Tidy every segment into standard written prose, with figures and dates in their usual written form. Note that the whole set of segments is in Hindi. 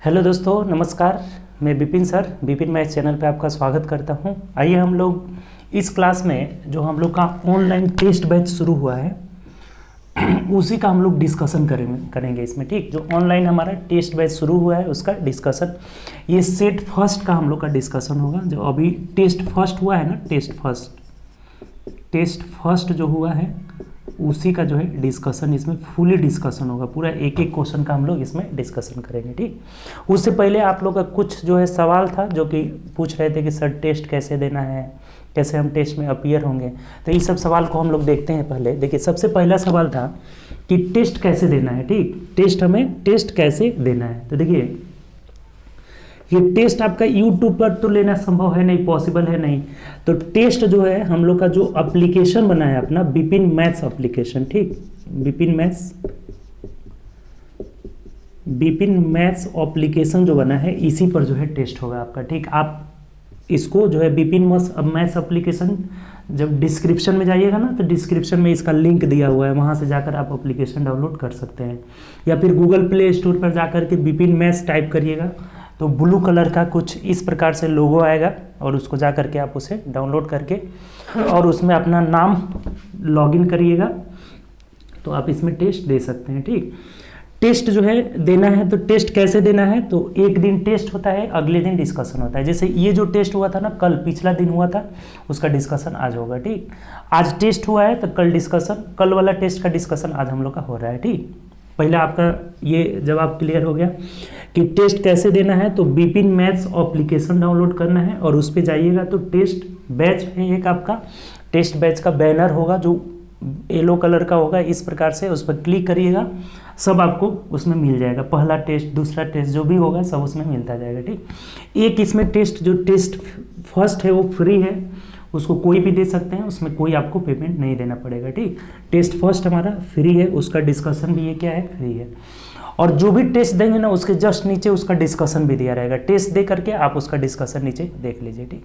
हेलो दोस्तों, नमस्कार। मैं Vipin sir, Vipin maths channel पे आपका स्वागत करता हूं। आइए हम लोग इस क्लास में जो हम लोग का ऑनलाइन टेस्ट बैच शुरू हुआ है उसी का हम लोग डिस्कशन करेंगे इसमें। ठीक, जो ऑनलाइन हमारा टेस्ट बैच शुरू हुआ है उसका डिस्कशन, ये सेट फर्स्ट का हम लोग का डिस्कशन होगा। जो अभी टेस्ट फर्स्ट हुआ है ना, टेस्ट फर्स्ट जो हुआ है उसी का जो है डिस्कशन इसमें फुली डिस्कशन होगा। पूरा एक एक क्वेश्चन का हम लोग इसमें डिस्कशन करेंगे। ठीक, उससे पहले आप लोग का कुछ जो है सवाल था जो कि पूछ रहे थे कि सर टेस्ट कैसे देना है, कैसे हम टेस्ट में अपीयर होंगे। तो ये सब सवाल को हम लोग देखते हैं। पहले देखिए, सबसे पहला सवाल था कि टेस्ट कैसे देना है। ठीक, टेस्ट कैसे देना है। तो देखिए, ये टेस्ट आपका यूट्यूब पर तो लेना संभव है नहीं, पॉसिबल है नहीं। तो टेस्ट जो है हम लोग का जो एप्लीकेशन बना है अपना, विपिन मैथ्स एप्लीकेशन। ठीक, विपिन मैथ्स एप्लीकेशन जो बना है इसी पर जो है टेस्ट होगा आपका। ठीक, आप इसको जो है विपिन मैथ्स एप्लीकेशन जब डिस्क्रिप्शन में जाइएगा ना, तो डिस्क्रिप्शन में इसका लिंक दिया हुआ है, वहाँ से जाकर आप एप्लीकेशन डाउनलोड कर सकते हैं। या फिर गूगल प्ले स्टोर पर जाकर के विपिन मैथ्स टाइप करिएगा तो ब्लू कलर का कुछ इस प्रकार से लोगो आएगा और उसको जा करके आप उसे डाउनलोड करके और उसमें अपना नाम लॉगिन करिएगा तो आप इसमें टेस्ट दे सकते हैं। ठीक, टेस्ट जो है देना है, तो टेस्ट कैसे देना है, तो एक दिन टेस्ट होता है, अगले दिन डिस्कशन होता है। जैसे ये जो टेस्ट हुआ था ना, कल पिछला दिन हुआ था, उसका डिस्कशन आज होगा। ठीक, आज टेस्ट हुआ है तो कल डिस्कशन, कल वाला टेस्ट का डिस्कशन आज हम लोग का हो रहा है। ठीक, पहले आपका ये जवाब क्लियर हो गया कि टेस्ट कैसे देना है। तो विपिन मैथ्स एप्लीकेशन डाउनलोड करना है और उस पर जाइएगा तो टेस्ट बैच है, एक आपका टेस्ट बैच का बैनर होगा जो येलो कलर का होगा। इस प्रकार से उस पर क्लिक करिएगा, सब आपको उसमें मिल जाएगा। पहला टेस्ट, दूसरा टेस्ट जो भी होगा सब उसमें मिलता जाएगा। ठीक, एक इसमें टेस्ट जो टेस्ट फर्स्ट है वो फ्री है, उसको कोई भी दे सकते हैं, उसमें कोई आपको पेमेंट नहीं देना पड़ेगा। ठीक, टेस्ट फर्स्ट हमारा फ्री है, उसका डिस्कशन भी ये क्या है, फ्री है। और जो भी टेस्ट देंगे ना उसके जस्ट नीचे उसका डिस्कशन भी दिया रहेगा। टेस्ट दे करके आप उसका डिस्कशन नीचे देख लीजिए। ठीक,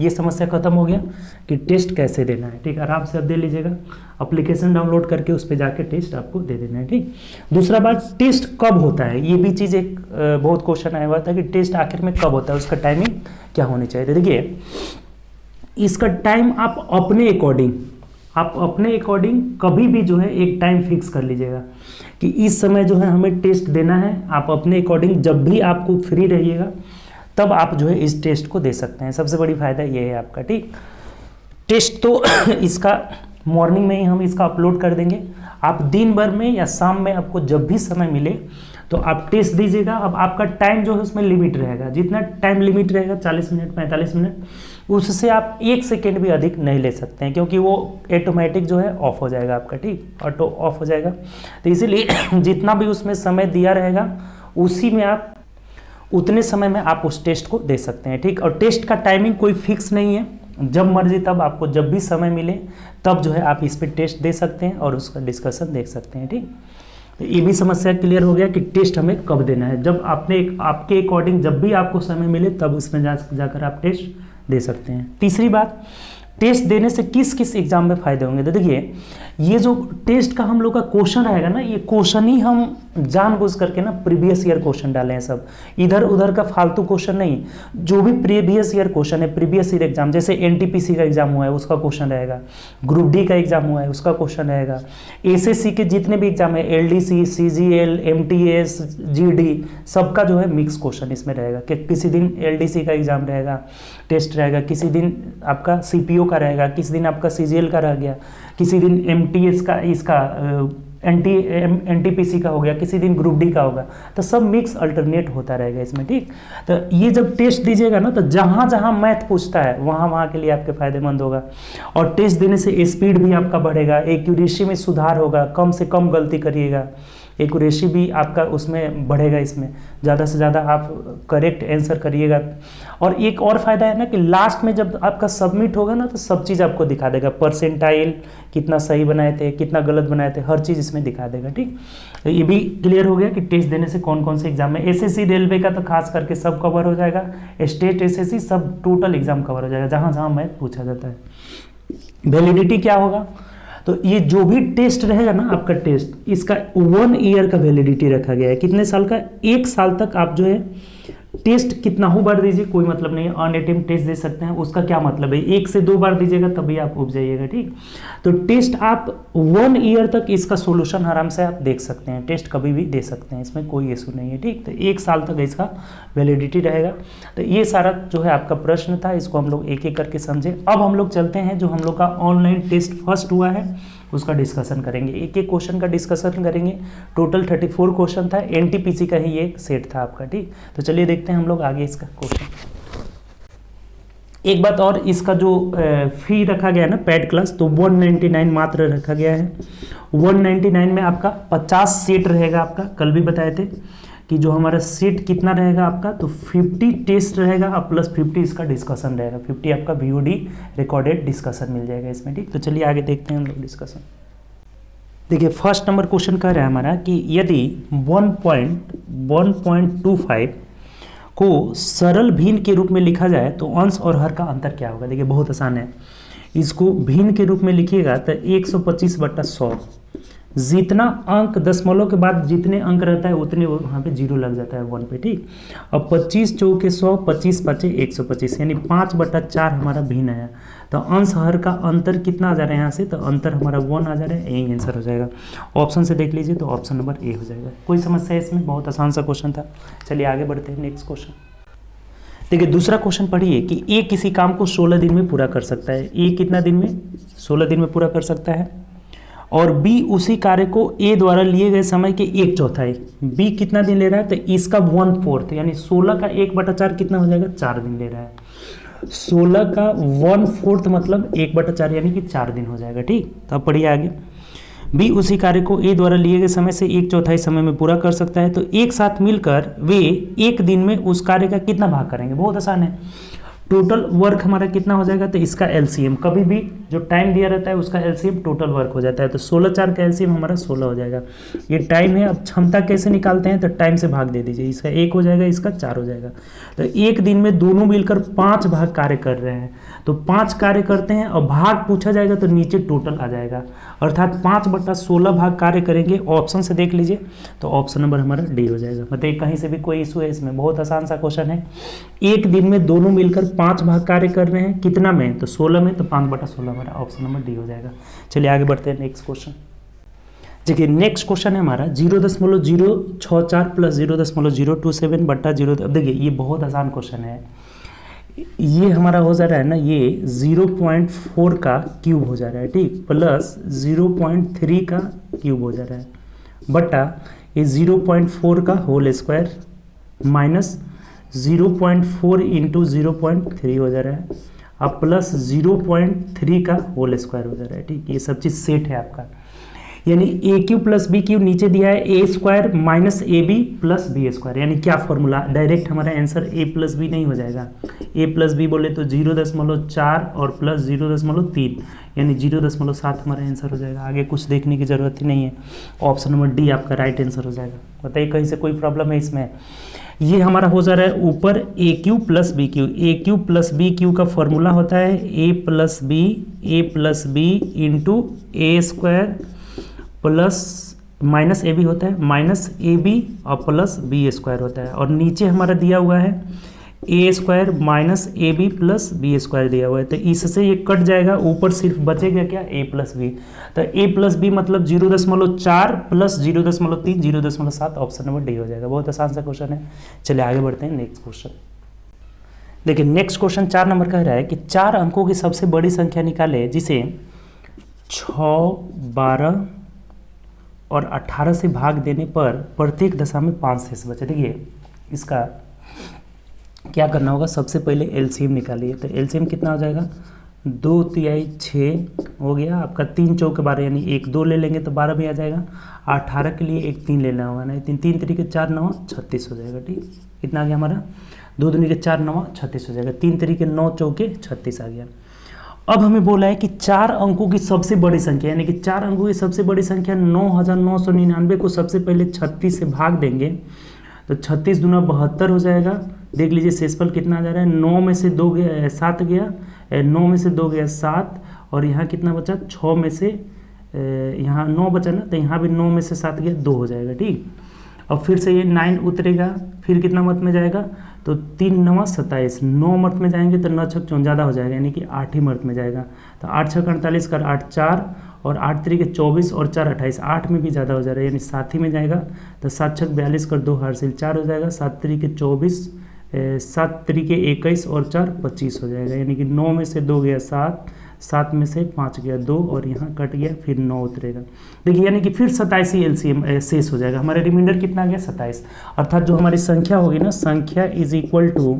ये समस्या खत्म हो गया कि टेस्ट कैसे देना है। ठीक, आराम से आप दे लीजिएगा, एप्लीकेशन डाउनलोड करके उस पर जाके टेस्ट आपको दे देना है। ठीक, दूसरा बात, टेस्ट कब होता है, ये भी चीज़ एक बहुत क्वेश्चन आया हुआ था कि टेस्ट आखिर में कब होता है, उसका टाइमिंग क्या होनी चाहिए। देखिए, इसका टाइम आप अपने अकॉर्डिंग कभी भी जो है एक टाइम फिक्स कर लीजिएगा कि इस समय जो है हमें टेस्ट देना है। आप अपने अकॉर्डिंग जब भी आपको फ्री रहिएगा तब आप जो है इस टेस्ट को दे सकते हैं। सबसे बड़ी फायदा ये है आपका। ठीक, टेस्ट तो इसका मॉर्निंग में ही हम इसका अपलोड कर देंगे। आप दिन भर में या शाम में आपको जब भी समय मिले तो आप टेस्ट दीजिएगा। अब आपका टाइम जो है उसमें लिमिट रहेगा, जितना टाइम लिमिट रहेगा 40 मिनट 45 मिनट, उससे आप 1 सेकेंड भी अधिक नहीं ले सकते हैं, क्योंकि वो ऑटोमेटिक जो है ऑफ हो जाएगा आपका। ठीक, ऑटो ऑफ हो जाएगा। तो इसीलिए जितना भी उसमें समय दिया रहेगा उसी में आप उतने समय में आप उस टेस्ट को दे सकते हैं। ठीक, और टेस्ट का टाइमिंग कोई फिक्स नहीं है, जब मर्जी तब आपको जब भी समय मिले तब जो है आप इस पर टेस्ट दे सकते हैं और उसका डिस्कशन देख सकते हैं। ठीक, तो ये भी समस्या क्लियर हो गया कि टेस्ट हमें कब देना है। जब आपके अकॉर्डिंग जब भी आपको समय मिले तब उसमें जाकर आप टेस्ट दे सकते हैं। तीसरी बात, टेस्ट देने से किस किस एग्जाम में फायदे होंगे। तो देखिए, ये जो टेस्ट का हम लोग का क्वेश्चन रहेगा ना, ये क्वेश्चन ही हम जानबूझ करके ना प्रीवियस ईयर क्वेश्चन डाले हैं, सब इधर उधर का फालतू क्वेश्चन नहीं। जो भी प्रीवियस ईयर क्वेश्चन है, प्रीवियस ईयर एग्जाम, जैसे एनटीपीसी का एग्जाम हुआ है उसका क्वेश्चन रहेगा, ग्रुप डी का एग्जाम हुआ है उसका क्वेश्चन रहेगा, एसएससी के जितने भी एग्जाम है, एलडीसी, सीजीएल, एमटीएस, जीडी, सबका जो है मिक्स क्वेश्चन इसमें रहेगा। कि किसी दिन एलडीसी का एग्जाम रहेगा, टेस्ट रहेगा, किसी दिन आपका सीपीओ का रहेगा, किसी दिन आपका सीजीएल का रह गया, किसी दिन एमटीएस का, इसका एनटीपीसी का हो गया, किसी दिन ग्रुप डी का होगा। तो सब मिक्स अल्टरनेट होता रहेगा इसमें। ठीक, तो ये जब टेस्ट दीजिएगा ना, तो जहाँ जहाँ मैथ पूछता है वहाँ के लिए आपके फायदेमंद होगा। और टेस्ट देने से स्पीड भी आपका बढ़ेगा, एक्यूरेसी में सुधार होगा, कम से कम गलती करिएगा, एक्यूरेसी भी आपका उसमें बढ़ेगा। इसमें ज़्यादा से ज़्यादा आप करेक्ट आंसर करिएगा। और एक और फ़ायदा है ना कि लास्ट में जब आपका सबमिट होगा ना, तो सब चीज़ आपको दिखा देगा, परसेंटाइल कितना सही बनाए थे, कितना गलत बनाए थे, हर चीज़ इसमें दिखा देगा। ठीक, तो ये भी क्लियर हो गया कि टेस्ट देने से कौन कौन से एग्जाम में, एसएससी रेलवे का तो खास करके सब कवर हो जाएगा, स्टेट एसएससी सब टोटल एग्जाम कवर हो जाएगा, जहाँ जहाँ मैथ पूछा जाता है। वैलिडिटी क्या होगा, तो ये जो भी टेस्ट रहेगा ना आपका टेस्ट, इसका 1 ईयर का वैलिडिटी रखा गया है। कितने साल का? 1 साल तक आप जो है टेस्ट कितना हो बार दीजिए, कोई मतलब नहीं है। ऑन अटेम्प्ट टेस्ट दे सकते हैं, उसका क्या मतलब है, 1 से 2 बार दीजिएगा तभी आप उब जाइएगा, ठीक। तो टेस्ट आप 1 ईयर तक इसका सॉल्यूशन आराम से आप देख सकते हैं, टेस्ट कभी भी दे सकते हैं, इसमें कोई इशू नहीं है, ठीक। तो 1 साल तक इसका वैलिडिटी रहेगा। तो ये सारा जो है आपका प्रश्न था, इसको हम लोग एक एक करके समझे। अब हम लोग चलते हैं जो हम लोग का ऑनलाइन टेस्ट फर्स्ट हुआ है उसका डिस्कशन करेंगे, एक एक क्वेश्चन का डिस्कशन करेंगे। टोटल 34 क्वेश्चन था, एनटीपीसी का ही ये सेट था आपका, ठीक। तो चलिए देखते हैं हम लोग आगे इसका क्वेश्चन। एक बात और, इसका जो फी रखा गया है ना पैड क्लास, तो 199 मात्र रखा गया है। 199 में आपका 50 सेट रहेगा आपका, कल भी बताए थे कि जो हमारा सेट कितना रहेगा आपका, तो 50 टेस्ट रहेगा और प्लस 50 इसका डिस्कशन रहेगा। 50 आपका VOD रिकॉर्डेड डिस्कशन मिल जाएगा इसमें, ठीक। तो चलिए आगे देखते हैं हम लोग डिस्कशन। देखिए फर्स्ट नंबर क्वेश्चन कह रहा है हमारा कि यदि 1.25 को सरल भिन्न के रूप में लिखा जाए तो अंश और हर का अंतर क्या होगा। देखिए बहुत आसान है, इसको भिन्न के रूप में लिखिएगा तो 125/100, जितना अंक दशमलव के बाद जितने अंक रहता है उतने वहाँ पे 0 लग जाता है 1 पे, ठीक। अब 25 चौके 100, 25 5 125, यानी 5/4 हमारा भिन्न आया। तो अंश हर का अंतर कितना आ जा रहा है यहाँ से, तो अंतर हमारा 1 आ जा रहा है, यही आंसर हो जाएगा। ऑप्शन से देख लीजिए तो ऑप्शन नंबर ए हो जाएगा। कोई समस्या है इसमें, बहुत आसान सा क्वेश्चन था। चलिए आगे बढ़ते हैं नेक्स्ट क्वेश्चन। देखिए दूसरा क्वेश्चन पढ़िए कि ए किसी काम को 16 दिन में पूरा कर सकता है। ए कितना दिन में? 16 दिन में पूरा कर सकता है। और बी उसी कार्य को ए द्वारा लिए गए समय के 1/4। बी कितना दिन ले रहा है, तो इसका 1/4 यानी 16 का 1/4 कितना हो जाएगा, 4 दिन ले रहा है। 16 का 1/4 मतलब 1/4 यानी कि 4 दिन हो जाएगा, ठीक। तो अब पढ़िए आगे। बी उसी कार्य को ए द्वारा लिए गए समय से 1/4 समय में पूरा कर सकता है। तो एक साथ मिलकर वे एक दिन में उस कार्य का कितना भाग करेंगे। बहुत आसान है, टोटल वर्क हमारा कितना हो जाएगा, तो इसका एलसीएम, कभी भी जो टाइम दिया रहता है उसका एलसीएम टोटल वर्क हो जाता है। तो 16/4 का एलसीएम हमारा 16 हो जाएगा। ये टाइम है। अब क्षमता कैसे निकालते हैं, तो टाइम से भाग दे दीजिए, इसका 1 हो जाएगा, इसका 4 हो जाएगा। तो एक दिन में दोनों मिलकर 5 भाग कार्य कर रहे हैं, तो 5 कार्य करते हैं और भाग पूछा जाएगा तो नीचे टोटल आ जाएगा, अर्थात 5/16 भाग कार्य करेंगे। ऑप्शन से देख लीजिए तो ऑप्शन नंबर हमारा डी हो जाएगा। मतलब कहीं से भी कोई इशू है इसमें, बहुत आसान सा क्वेश्चन है। एक दिन में दोनों मिलकर 5 भाग कार्य कर रहे हैं, कितना में, तो 16 में, तो 5/16 हमारा ऑप्शन नंबर डी हो जाएगा। चलिए आगे बढ़ते हैं नेक्स्ट क्वेश्चन। देखिए नेक्स्ट क्वेश्चन है हमारा 0.064 प्लस 0.027/0। अब देखिए ये बहुत आसान क्वेश्चन है। ये हमारा हो जा रहा है ना, ये 0.4 का क्यूब हो जा रहा है, ठीक, प्लस 0.3 का क्यूब हो जा रहा है, बटा ये 0.4 का होल स्क्वायर माइनस 0.4 इंटू 0.3 हो जा रहा है, अब प्लस 0.3 का होल स्क्वायर हो जा रहा है, ठीक। ये सब चीज़ सेट है आपका, यानी A cube plus B cube, नीचे दिया है A square minus A B plus B square. यानी क्या फॉर्मूला, डायरेक्ट हमारा आंसर ए प्लस बी नहीं हो जाएगा। ए प्लस बी बोले तो 0.4 और प्लस 0.3 यानी 0.7 हमारा आंसर हो जाएगा। आगे कुछ देखने की जरूरत ही नहीं है, ऑप्शन नंबर डी आपका राइट आंसर हो जाएगा। बताइए कहीं से कोई प्रॉब्लम है इसमें। ये हमारा हो जा रहा है ऊपर A cube plus B cube. A cube plus B cube का फॉर्मूला होता है A plus B into A square plus minus A B होता है, माइनस ए बी और प्लस बी स्क्वायर होता है। और नीचे हमारा दिया हुआ है A square minus A B plus B square दिया हुआ है, तो इससे ये कट जाएगा, ऊपर सिर्फ बचेगा क्या, ए प्लस बी। तो ए प्लस बी मतलब 0.4 प्लस 0.3 0.7, ऑप्शन नंबर डी हो जाएगा। बहुत आसान सा क्वेश्चन है। चलिए आगे बढ़ते हैं नेक्स्ट क्वेश्चन। देखिए नेक्स्ट क्वेश्चन 4 नंबर कह रहा है कि 4 अंकों की सबसे बड़ी संख्या निकाले जिसे 6, 12 और 18 से भाग देने पर प्रत्येक दशा में 5 शेष बचे। देखिए इसका क्या करना होगा, सबसे पहले एलसीएम निकालिए। तो एलसीएम कितना हो जाएगा, 2 तिहाई 6 हो गया आपका, 3 चौके 12 यानी 1 2 ले लेंगे तो 12 भी आ जाएगा। 18 के लिए 1 3 लेना होगा ना, 3 तरीके 4 9 36 हो जाएगा, ठीक। कितना आ गया हमारा, 2 दूनी के 4 9 36 हो जाएगा। 3 तरीके 9 चौके 36 आ गया। अब हमें बोला है कि 4 अंकों की सबसे बड़ी संख्या, यानी कि 4 अंकों की सबसे बड़ी संख्या 9999 को सबसे पहले 36 से भाग देंगे तो 36 दूना 72 हो जाएगा। देख लीजिए शेषफल कितना आ जा रहा है, 9 में से 2 गया 7 गया, 9 में से 2 गया 7 और यहाँ कितना बचा, 6 में से यहाँ 9 बचा ना, तो यहाँ भी 9 में से 7 गया 2 हो जाएगा, ठीक। और फिर से ये 9 उतरेगा, फिर कितना मत में जाएगा, तो 3 9 27, 9 मर्थ में जाएंगे तो 9 6 ज़्यादा हो जाएगा, यानी कि 8 ही मर्थ में जाएगा। तो 8 6 48 कर 8 4 और 8 3 24 और 4 28, 8 में भी ज़्यादा हो जा रहा है, यानी 7 ही में जाएगा। तो 7 6 42 कर 2 हासिल 4 हो जाएगा, 7 3 24, 7 3 21 और 4 25 हो जाएगा, यानी कि 9 में से 2 गया 7, 7 में से 5 गया 2 और यहाँ कट गया, फिर 9 उतरेगा। देखिए यानी कि फिर 27 ही एलसीएम शेष हो जाएगा। हमारे रिमाइंडर कितना गया 27, अर्थात जो हमारी संख्या होगी ना, संख्या इज इक्वल टू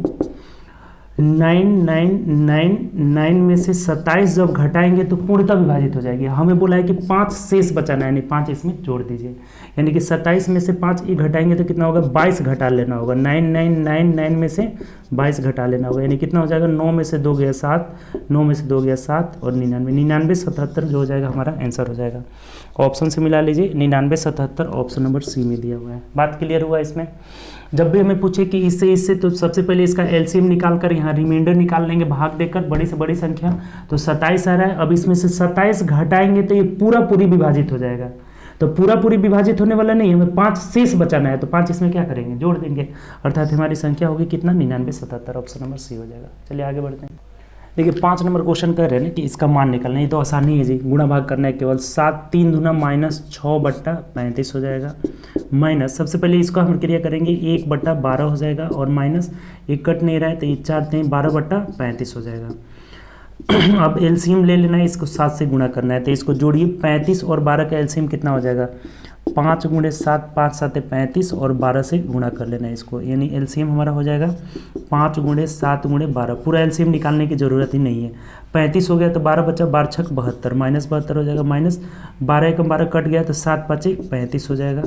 9999 में से 27 जब घटाएंगे तो पूर्णतः विभाजित हो जाएगी। हमें बोला है कि 5 शेष बचाना है, यानी 5 इसमें जोड़ दीजिए, यानी कि 27 में से 5 ही घटाएंगे तो कितना होगा, 22 घटा लेना होगा। 9999 में से 22 घटा लेना होगा, यानी कितना हो जाएगा, 9 में से 2 गया 7, 9 में से 2 गया 7 और 99 77 जो हो जाएगा हमारा आंसर हो जाएगा। ऑप्शन से मिला लीजिए, 99 77 ऑप्शन नंबर सी में दिया हुआ है। बात क्लियर हुआ इसमें। जब भी हमें पूछे कि इससे तो सबसे पहले इसका एलसीएम निकाल कर यहाँ रिमाइंडर निकाल लेंगे, भाग देकर बड़ी से बड़ी संख्या, तो 27 आ रहा है। अब इसमें से 27 घटाएंगे तो ये पूरी विभाजित हो जाएगा, तो पूरी विभाजित होने वाला नहीं, हमें 5 शेष बचाना है, तो 5 इसमें क्या करेंगे, जोड़ देंगे, अर्थात हमारी संख्या होगी कितना, 99 77, ऑप्शन नंबर सी हो जाएगा। चलिए आगे बढ़ते हैं। देखिए 5 नंबर क्वेश्चन कर रहे हैं ना कि इसका मान निकालना है, ये तो आसानी है जी, गुणा भाग करना है केवल। 7 3 दूना -6/35 हो जाएगा, माइनस सबसे पहले इसको हम क्रिया करेंगे 1/12 हो जाएगा, और माइनस एक कट नहीं रहा है तो ये 4 3 12/35 हो जाएगा। अब एलसीएम ले लेना है, इसको 7 से गुणा करना है, तो इसको जोड़िए, 35 और 12 का एलसीएम कितना हो जाएगा, 5 × 7 5 7 35 और 12 से गुणा कर लेना है इसको, यानी एलसीएम हमारा हो जाएगा 5 × 7 × 12। पूरा एलसीएम निकालने की ज़रूरत ही नहीं है, 35 हो गया तो 12 बचा, 12 6 72, -72 हो जाएगा, माइनस 12 1 12 कट गया तो 7 5 35 हो जाएगा,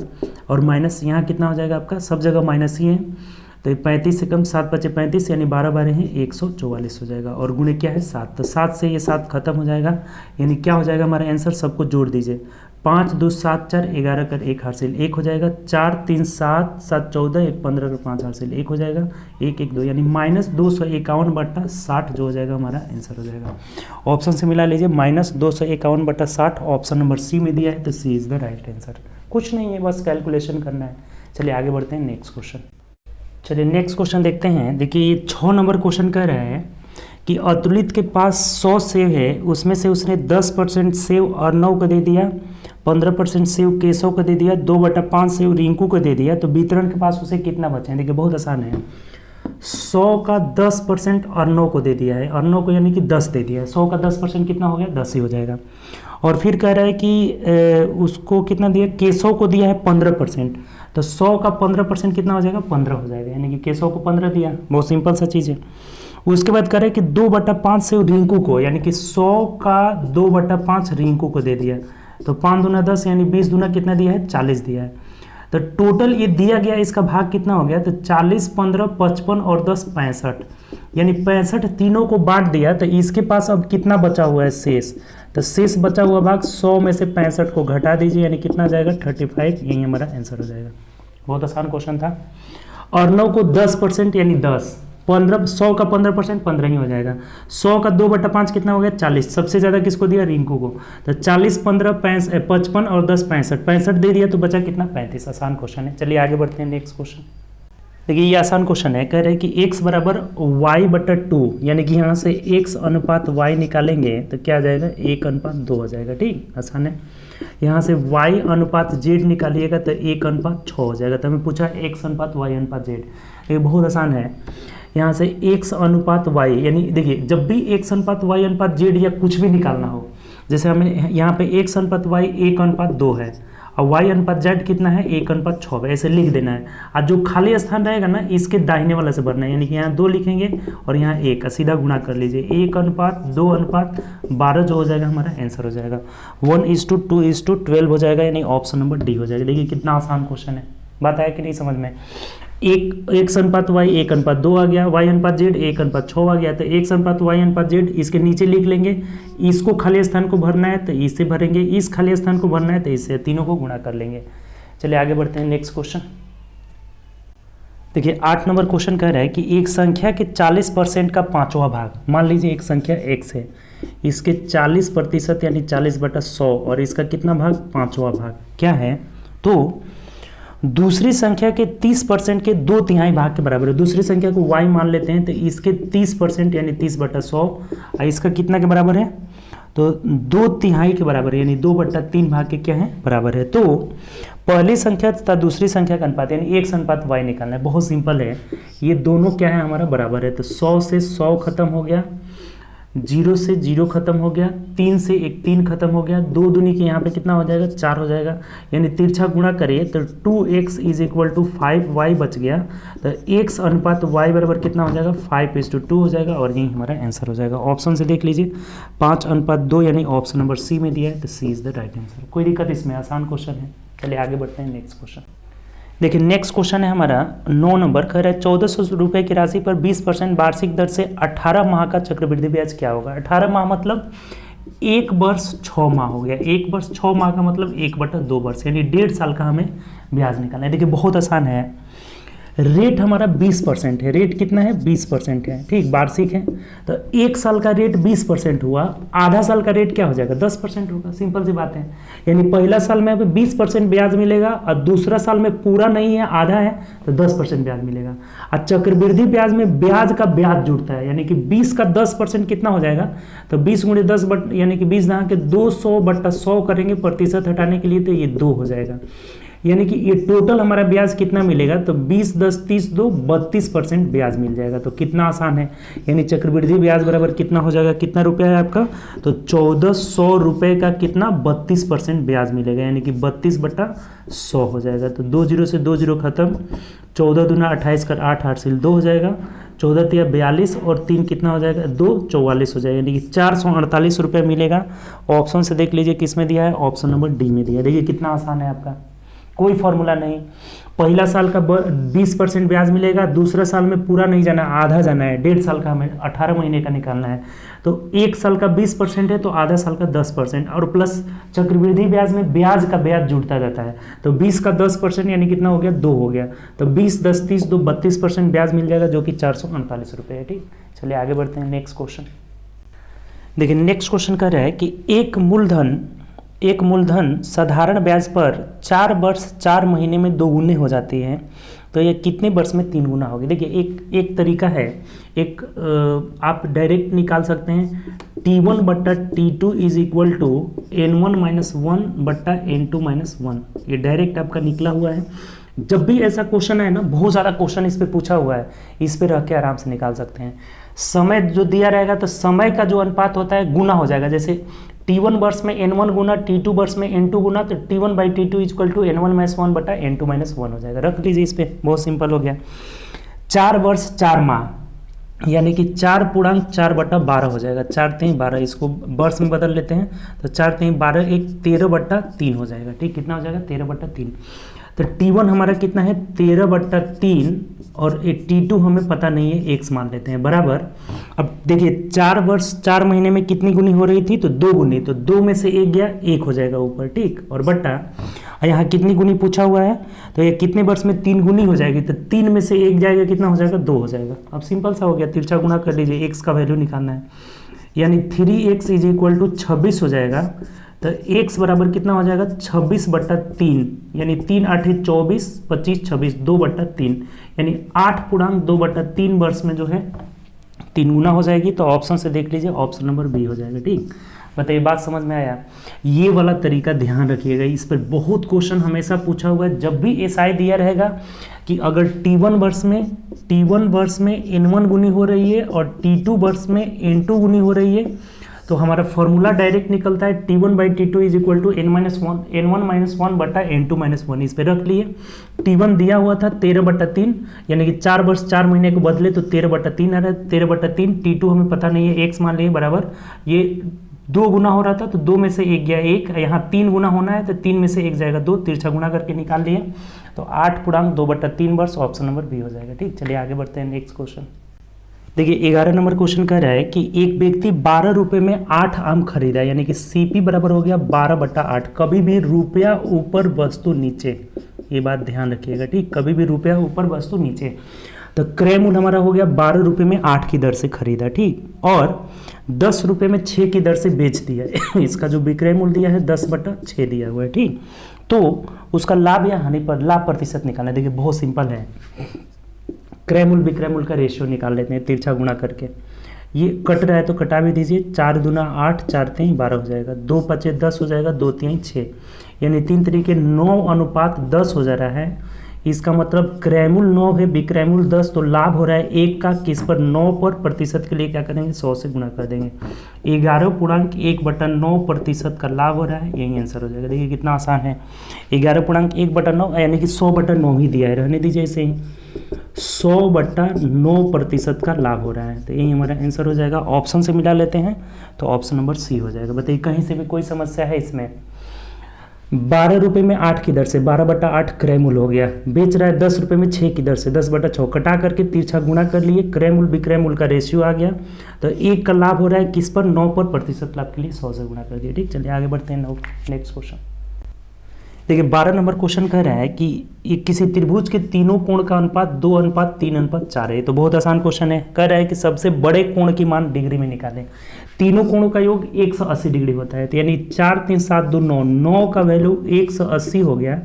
और माइनस यहाँ कितना हो जाएगा आपका, सब जगह माइनस ही है, तो 35 से कम 7 5 35, यानी 12 12 है 144 हो जाएगा, और गुणे क्या है 7, तो 7 से ये 7 खत्म हो जाएगा, यानी क्या हो जाएगा हमारा आंसर, सबको जोड़ दीजिए, 5 2 7 4 11 कर 1 हासिल 1 हो जाएगा, 4 3 7 7 14 1 15 कर 5 हासिल 1 हो जाएगा, 1 1 2, यानी -251/60 जो हो जाएगा हमारा आंसर हो जाएगा। ऑप्शन से मिला लीजिए, -251/60 ऑप्शन नंबर सी में दिया है, तो सी इज़ द राइट आंसर। कुछ नहीं है, बस कैलकुलेशन करना है। चलिए आगे बढ़ते हैं नेक्स्ट क्वेश्चन। चलिए नेक्स्ट क्वेश्चन देखते हैं। देखिए ये 6 नंबर क्वेश्चन कह रहा है कि अतुलित के पास 100 सेव है, उसमें से उसने 10% सेव अर्णव को दे दिया, 15% सेव केशव को दे दिया, 2/5 सेव रिंकू को दे दिया, तो वितरण के पास उसे कितना बचा है। देखिए बहुत आसान है, 100 का 10% अर्णव को दे दिया है, अर्णव को यानी कि 10 दे दिया है, 100 का 10% कितना हो गया, 10 ही हो जाएगा। और फिर कह रहा है कि उसको कितना दिया, केशव को दिया है 15%, तो 100 का 15% कितना हो जाएगा, 15 हो जाएगा, यानी कि केशव को 15 दिया, बहुत सिंपल सा चीज़ है। उसके बाद कह रहे हैं कि 2/5 से रिंकू को, यानी कि 100 का 2/5 रिंकू को दे दिया, तो 5 दूना 10, यानी 20 दूना कितना दिया है, 40 दिया है। तो टोटल ये दिया गया, इसका भाग कितना हो गया, तो 40 15 55 और 10 65, यानी 65 तीनों को बांट दिया, तो इसके पास अब कितना बचा हुआ है शेष, तो शेष बचा हुआ भाग 100 में से 65 को घटा दीजिए, यानी कितना जाएगा 35, यही हमारा आंसर हो जाएगा। बहुत आसान क्वेश्चन था। अर्णव को 10% यानी 10, 15 100 का 15% 15 ही हो जाएगा, 100 का 2/5 कितना हो गया, 40, सबसे ज़्यादा किसको दिया, रिंकू को, तो 40 15 55 और 10 65 दे दिया, तो बचा कितना 35। आसान क्वेश्चन है। चलिए आगे बढ़ते हैं नेक्स्ट क्वेश्चन। देखिए ये आसान क्वेश्चन है, कह रहे हैं कि x बराबर y/2, यानी कि यहाँ से x अनुपात y निकालेंगे तो क्या आ जाएगा, 1:2 हो जाएगा, ठीक, आसान है। यहाँ से y अनुपात z निकालिएगा तो 1:6 हो जाएगा, तो हमें पूछा x अनुपात y अनुपात z, ये बहुत आसान है। यहाँ से x अनुपात y, यानी देखिए जब भी x अनुपात y अनुपात z या कुछ भी निकालना हो, जैसे हमें यहाँ पे x अनुपात y 1:2 है, और y अनुपात z कितना है, 1:6, ऐसे लिख देना है। और जो खाली स्थान रहेगा ना, इसके दाहिने वाला से भरना है, यानी कि यहाँ 2 लिखेंगे और यहाँ 1, सीधा गुणा कर लीजिए, 1:2:12 जो हो जाएगा हमारा आंसर हो जाएगा। 1:2:12 हो जाएगा, यानी ऑप्शन नंबर डी हो जाएगा। देखिए कितना आसान क्वेश्चन है, बात आया कि नहीं समझ में। x अनुपात y 1:2 आ गया, y अनुपात z 1:6 आ गया, तो x अनुपात y अनुपात z इसके नीचे लिख लेंगे, इसको खाली स्थान को भरना है तो इससे भरेंगे, इस खाली स्थान को भरना है तो इससे, तीनों को गुणा कर लेंगे। चलिए आगे बढ़ते हैं नेक्स्ट क्वेश्चन। देखिए 8 नंबर क्वेश्चन कह रहा है कि एक संख्या के 40% का 5वां भाग, मान लीजिए एक संख्या x है, इसके 40% यानी 40/100 और इसका कितना भाग, 5वां भाग क्या है, तो दूसरी संख्या के 30% के 2/3 भाग के बराबर है। दूसरी संख्या को y मान लेते हैं, तो इसके 30% यानी 30/100 और इसका कितना के बराबर है, तो 2/3 के बराबर है, यानी 2/3 भाग के क्या है, बराबर है। तो पहली संख्या तथा दूसरी संख्या का अनुपात यानी x अनुपात y निकालना है। बहुत सिंपल है, ये दोनों क्या है, हमारा बराबर है। तो 100 से 100 खत्म हो गया, 0 से 0 खत्म हो गया, 3 से 1 3 खत्म हो गया, 2 दूनी के यहाँ पे कितना हो जाएगा, 4 हो जाएगा, यानी तिरछा गुणा करिए तो 2x = 5y बच गया। तो x अनुपात y बराबर कितना हो जाएगा, 5:2 हो जाएगा और यही हमारा आंसर हो जाएगा। ऑप्शन से देख लीजिए 5:2 यानी ऑप्शन नंबर सी में दिया है, तो सी इज द राइट आंसर। कोई दिक्कत इसमें, आसान क्वेश्चन है। चलिए आगे बढ़ते हैं नेक्स्ट क्वेश्चन। देखिए नेक्स्ट क्वेश्चन है हमारा 9 नंबर, कह रहा है 1400 रुपये की राशि पर 20% वार्षिक दर से 18 माह का चक्रवृद्धि ब्याज क्या होगा। 18 माह मतलब 1 वर्ष 6 माह हो गया। 1 वर्ष 6 माह का मतलब 1/2 वर्ष, यानी 1.5 साल का हमें ब्याज निकालना है। देखिए बहुत आसान है, रेट हमारा 20% है। रेट कितना है, 20% है, ठीक, वार्षिक है। तो 1 साल का रेट 20% हुआ, आधा साल का रेट क्या हो जाएगा, 10% होगा। सिंपल सी बात है, यानी पहला साल में हमें 20% ब्याज मिलेगा और दूसरा साल में पूरा नहीं है, आधा है, तो 10% ब्याज मिलेगा। और चक्रवृद्धि ब्याज में ब्याज का ब्याज जुड़ता है, यानी कि 20 का 10% कितना हो जाएगा, तो 20 × 10 यानी कि 20 दहाँ के 200/100 करेंगे प्रतिशत हटाने के लिए, तो ये 2 हो जाएगा। यानी कि ये टोटल हमारा ब्याज कितना मिलेगा, तो 20 10 30 2 32% ब्याज मिल जाएगा। तो कितना आसान है, यानी चक्रवृद्धि ब्याज बराबर कितना हो जाएगा, कितना रुपया है आपका, तो 1400 रुपये का कितना 32% ब्याज मिलेगा, यानी कि 32/100 हो जाएगा। तो 2 0 से 2 0 खत्म, 14 दूना 28 कर 8 8 से 2 हो जाएगा, 14 × 42 और 3 कितना हो जाएगा, 2 44 हो जाएगा, यानी कि 448 रुपये मिलेगा। ऑप्शन से देख लीजिए किस में दिया है, ऑप्शन नंबर डी में दिया है। देखिए कितना आसान है आपका, कोई फॉर्मूला नहीं। पहला साल का 20% ब्याज मिलेगा, दूसरा साल में पूरा नहीं जाना, आधा जाना है, 1.5 साल का हमें 18 महीने का निकालना है। तो 1 साल का 20% है, तो आधा साल का 10% और प्लस चक्रवृद्धि ब्याज में ब्याज का ब्याज जुड़ता जाता है। तो 20 का 10% यानी कितना हो गया, 2 हो गया। तो 20 10 30 2 32% ब्याज मिल जाएगा, जो कि 448 रुपये है, ठीक। चलिए आगे बढ़ते हैं नेक्स्ट क्वेश्चन। देखिए नेक्स्ट क्वेश्चन कह रहा है कि एक मूलधन साधारण ब्याज पर 4 वर्ष 4 महीने में 2 गुने हो जाती है, तो यह कितने वर्ष में 3 गुना होगी। देखिए एक तरीका है, आप डायरेक्ट निकाल सकते हैं, T1/T2 = N1 - 1/N2 - 1। ये डायरेक्ट आपका निकला हुआ है। जब भी ऐसा क्वेश्चन है ना, बहुत ज़्यादा क्वेश्चन इस पे पूछा हुआ है, इस पे रह के आराम से निकाल सकते हैं। समय जो दिया रहेगा, तो समय का जो अनुपात होता है गुना हो जाएगा। जैसे T1 वर्ष में N1 गुना, T2 वर्ष में N2 गुना, तो T1/T2 = N1 - 1/N2 - 1 हो जाएगा। रख लीजिए इस पे, बहुत सिंपल हो गया। 4 वर्ष 4 माह यानी कि 4/4 हो जाएगा। 4 3 12, इसको वर्ष में बदल लेते हैं, तो 4 3 12 1 13/3 हो जाएगा, ठीक। कितना हो जाएगा, 13/3। तो T1 हमारा कितना है, 13/3 और T2 हमें पता नहीं है, x मान लेते हैं, बराबर। अब देखिए 4 वर्ष 4 महीने में कितनी गुनी हो रही थी, तो 2 गुनी, तो 2 में से 1 गया, 1 हो जाएगा ऊपर, ठीक। और बट्टा यहाँ कितनी गुनी पूछा हुआ है, तो ये कितने वर्ष में 3 गुनी हो जाएगी, तो 3 में से 1 जाएगा, कितना हो जाएगा, 2 हो जाएगा। अब सिंपल सा हो गया, तिरछा गुणा कर लीजिए, x का वैल्यू निकालना है, यानी 3x = 26 हो जाएगा। तो x बराबर कितना हो जाएगा, 26/3, यानी 3 8 24 25 26 2/3, यानी 8.2/3 वर्ष में जो है 3 गुना हो जाएगी। तो ऑप्शन से देख लीजिए, ऑप्शन नंबर बी हो जाएगा, ठीक। बताइए बात समझ में आया। ये वाला तरीका ध्यान रखिएगा, इस पर बहुत क्वेश्चन हमेशा पूछा हुआ है। जब भी SI दिया रहेगा कि अगर T1 वर्ष में N1 गुनी हो रही है और T2 वर्ष में N2 गुनी हो रही है, तो हमारा फॉर्मूला डायरेक्ट निकलता है T1/T2 = N1 - 1/N2 - 1। इस पे रख लिए। T1 दिया हुआ था 13/3, यानी कि 4 वर्ष 4 महीने को बदले तो 13/3 आ रहा है, 13/3। T2 हमें पता नहीं है, x मान लिए, बराबर। ये 2 गुना हो रहा था, तो 2 में से 1 गया, 1। यहाँ 3 गुना होना है, तो 3 में से 1 जाएगा, 2। तिरछा गुना करके निकाल लिए, तो 8.2/3 वर्ष, ऑप्शन नंबर बी हो जाएगा, ठीक। चलिए आगे बढ़ते हैं नेक्स्ट क्वेश्चन। देखिए 11 नंबर क्वेश्चन कह रहा है कि एक व्यक्ति 12 रुपये में 8 आम खरीदा, यानी कि CP बराबर हो गया 12/8। कभी भी रुपया ऊपर वस्तु नीचे, ये बात ध्यान रखिएगा, ठीक। कभी भी रुपया ऊपर वस्तु नीचे। तो क्रय मूल्य हमारा हो गया 12 रुपये में 8 की दर से खरीदा, ठीक, और 10 रुपये में 6 की दर से बेच दिया। इसका जो विक्रय मूल्य दिया है 10/6 दिया हुआ है, ठीक। तो उसका लाभ या हानि पर लाभ प्रतिशत निकालना, देखिए बहुत सिंपल है। क्रय मूल्य विक्रय मूल्य का रेशियो निकाल लेते हैं तिरछा गुणा करके। ये कट रहा है तो कटा भी दीजिए, 4 दूना 8, 4 3 12 हो जाएगा, 2 5 10 हो जाएगा, 2 3 6, यानी 3 तरीके 9:10 हो जा रहा है। इसका मतलब क्रय मूल्य 9 है, विक्रय मूल्य 10, तो लाभ हो रहा है 1 का, किस पर 9 पर, प्रतिशत के लिए क्या करेंगे 100 से गुणा कर देंगे। 11.1/9% का लाभ हो रहा है, यही आंसर हो जाएगा। देखिए कितना आसान है, 11.1/9 यानी कि 100/9 ही दिया है, रहने दीजिए ऐसे ही, 100/9% का लाभ हो रहा है, तो यही हमारा आंसर हो जाएगा। ऑप्शन से मिला लेते हैं तो ऑप्शन नंबर सी हो जाएगा। बताइए कहीं से भी कोई समस्या है इसमें। 12 रुपये में 8 की दर से 12/8 क्रय मूल्य हो गया, बेच रहा है 10 रुपये में 6 की दर से 10/6, कटा करके तिरछा गुणा कर लिए, क्रय मूल्य विक्रय मूल्य का रेशियो आ गया, तो 1 का लाभ हो रहा है किस पर 9 पर, प्रतिशत लाभ के लिए 100 से गुणा कर दिया, ठीक। चलिए आगे बढ़ते हैं नेक्स्ट क्वेश्चन। देखिए 12 नंबर क्वेश्चन कह रहा है कि किसी त्रिभुज के तीनों कोण का अनुपात 2:3:4 है। तो बहुत आसान क्वेश्चन है, कह रहा है कि सबसे बड़े कोण की मान डिग्री में निकालें। तीनों कोणों का योग 180 डिग्री होता है, तो यानी 4 3 7 2 9, 9 का वैल्यू 180 हो गया,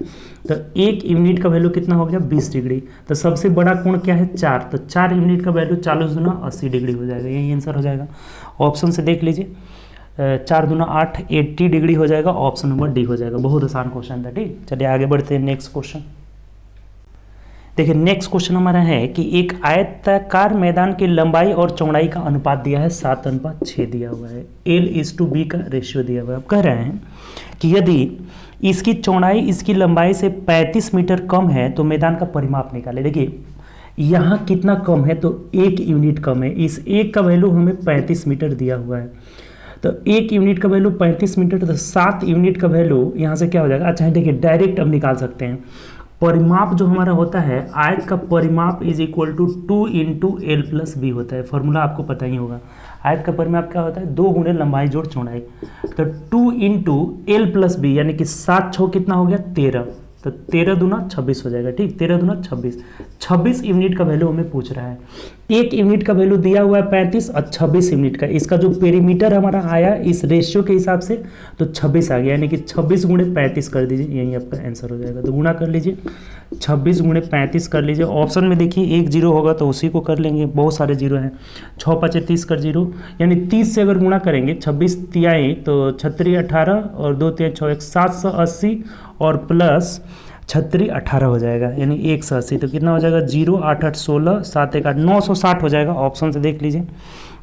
तो 1 यूनिट का वैल्यू कितना हो गया 20 डिग्री। तो सबसे बड़ा कोण क्या है 4, तो 4 यूनिट का वैल्यू 40 दूना 80 डिग्री हो जाएगा, यही आंसर हो जाएगा। ऑप्शन से देख लीजिए, 4 दूना 8, 80 डिग्री हो जाएगा, ऑप्शन नंबर डी हो जाएगा। बहुत आसान क्वेश्चन था, ठीक। चलिए आगे बढ़ते हैं नेक्स्ट क्वेश्चन। देखिए नेक्स्ट क्वेश्चन हमारा है कि एक आयताकार मैदान की लंबाई और चौड़ाई का अनुपात दिया है 7:6 दिया हुआ है, L/B का रेशियो दिया हुआ है। अब कह रहे हैं कि यदि इसकी चौड़ाई इसकी लंबाई से 35 मीटर कम है तो मैदान का परिमाप निकाले। देखिए यहाँ कितना कम है, तो 1 यूनिट कम है, इस 1 का वैल्यू हमें 35 मीटर दिया हुआ है, तो 1 यूनिट का वैल्यू 35 मीटर, तो 7 यूनिट का वैल्यू यहाँ से क्या हो जाएगा। अच्छा देखिए डायरेक्ट अब निकाल सकते हैं, परिमाप जो हमारा होता है आयत का परिमाप इज इक्वल टू 2 × L+B होता है, फॉर्मूला आपको पता ही होगा। आयत का परिमाप क्या होता है 2 गुणे लंबाई जोड़ चौड़ाई, तो 2 × L+B यानी कि 7 6 कितना हो गया 13, तो 13 दूना 26 हो जाएगा, ठीक। 13 दूना 26 यूनिट का वैल्यू हमें पूछ रहा है। 1 यूनिट का वैल्यू दिया हुआ है 35 और 26 यूनिट का, इसका जो पेरीमीटर हमारा आया इस रेशियो के हिसाब से तो 26 आ गया, यानी कि 26 गुणे 35 कर दीजिए, यही आपका आंसर हो जाएगा। तो गुणा कर लीजिए, 26 गुणे 35 कर लीजिए। ऑप्शन में देखिए 1 0 होगा तो उसी को कर लेंगे, बहुत सारे जीरो हैं, 6 5 30 कर 0, यानी 30 से अगर गुणा करेंगे 26 तिहाई तो 36 18 और 2 3 6 780 और प्लस 36 18 हो जाएगा, यानी 180, तो कितना हो जाएगा 0 8 8 16 7 1 8 960 हो जाएगा। ऑप्शन से देख लीजिए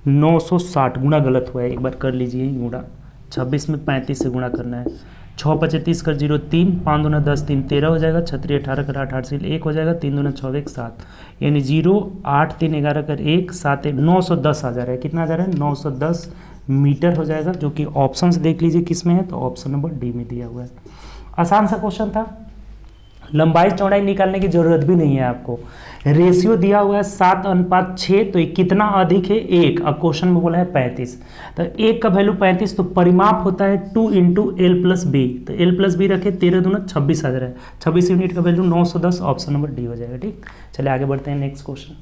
960, गुणा गलत हुआ है, एक बार कर लीजिए गुणा, 26 में 35 से गुणा करना है, 6 5 30 कर 0 3, 5 दूना 10 3 13 हो जाएगा, 36 18 कर 8 8 से 1 हो जाएगा, 3 दूना 6 1 7, यानी 0 8 3 11 कर 1 7 1 910 आ जा रहा है, कितना आ जा रहा है 910 मीटर हो जाएगा, जो कि ऑप्शन से देख लीजिए किस में है, तो ऑप्शन नंबर डी में दिया हुआ है। आसान सा क्वेश्चन था, लंबाई चौड़ाई निकालने की जरूरत भी नहीं है आपको, रेशियो दिया हुआ है 7:6, तो ये कितना अधिक है 1, अब क्वेश्चन में बोला है 35, तो 1 का वैल्यू 35, तो परिमाप होता है 2 × L+B, तो L+B रखे 13 दूना 26 आ जा रहा है, 26 यूनिट का वैल्यू 910, ऑप्शन नंबर डी हो जाएगा, ठीक। चलिए आगे बढ़ते हैं नेक्स्ट क्वेश्चन।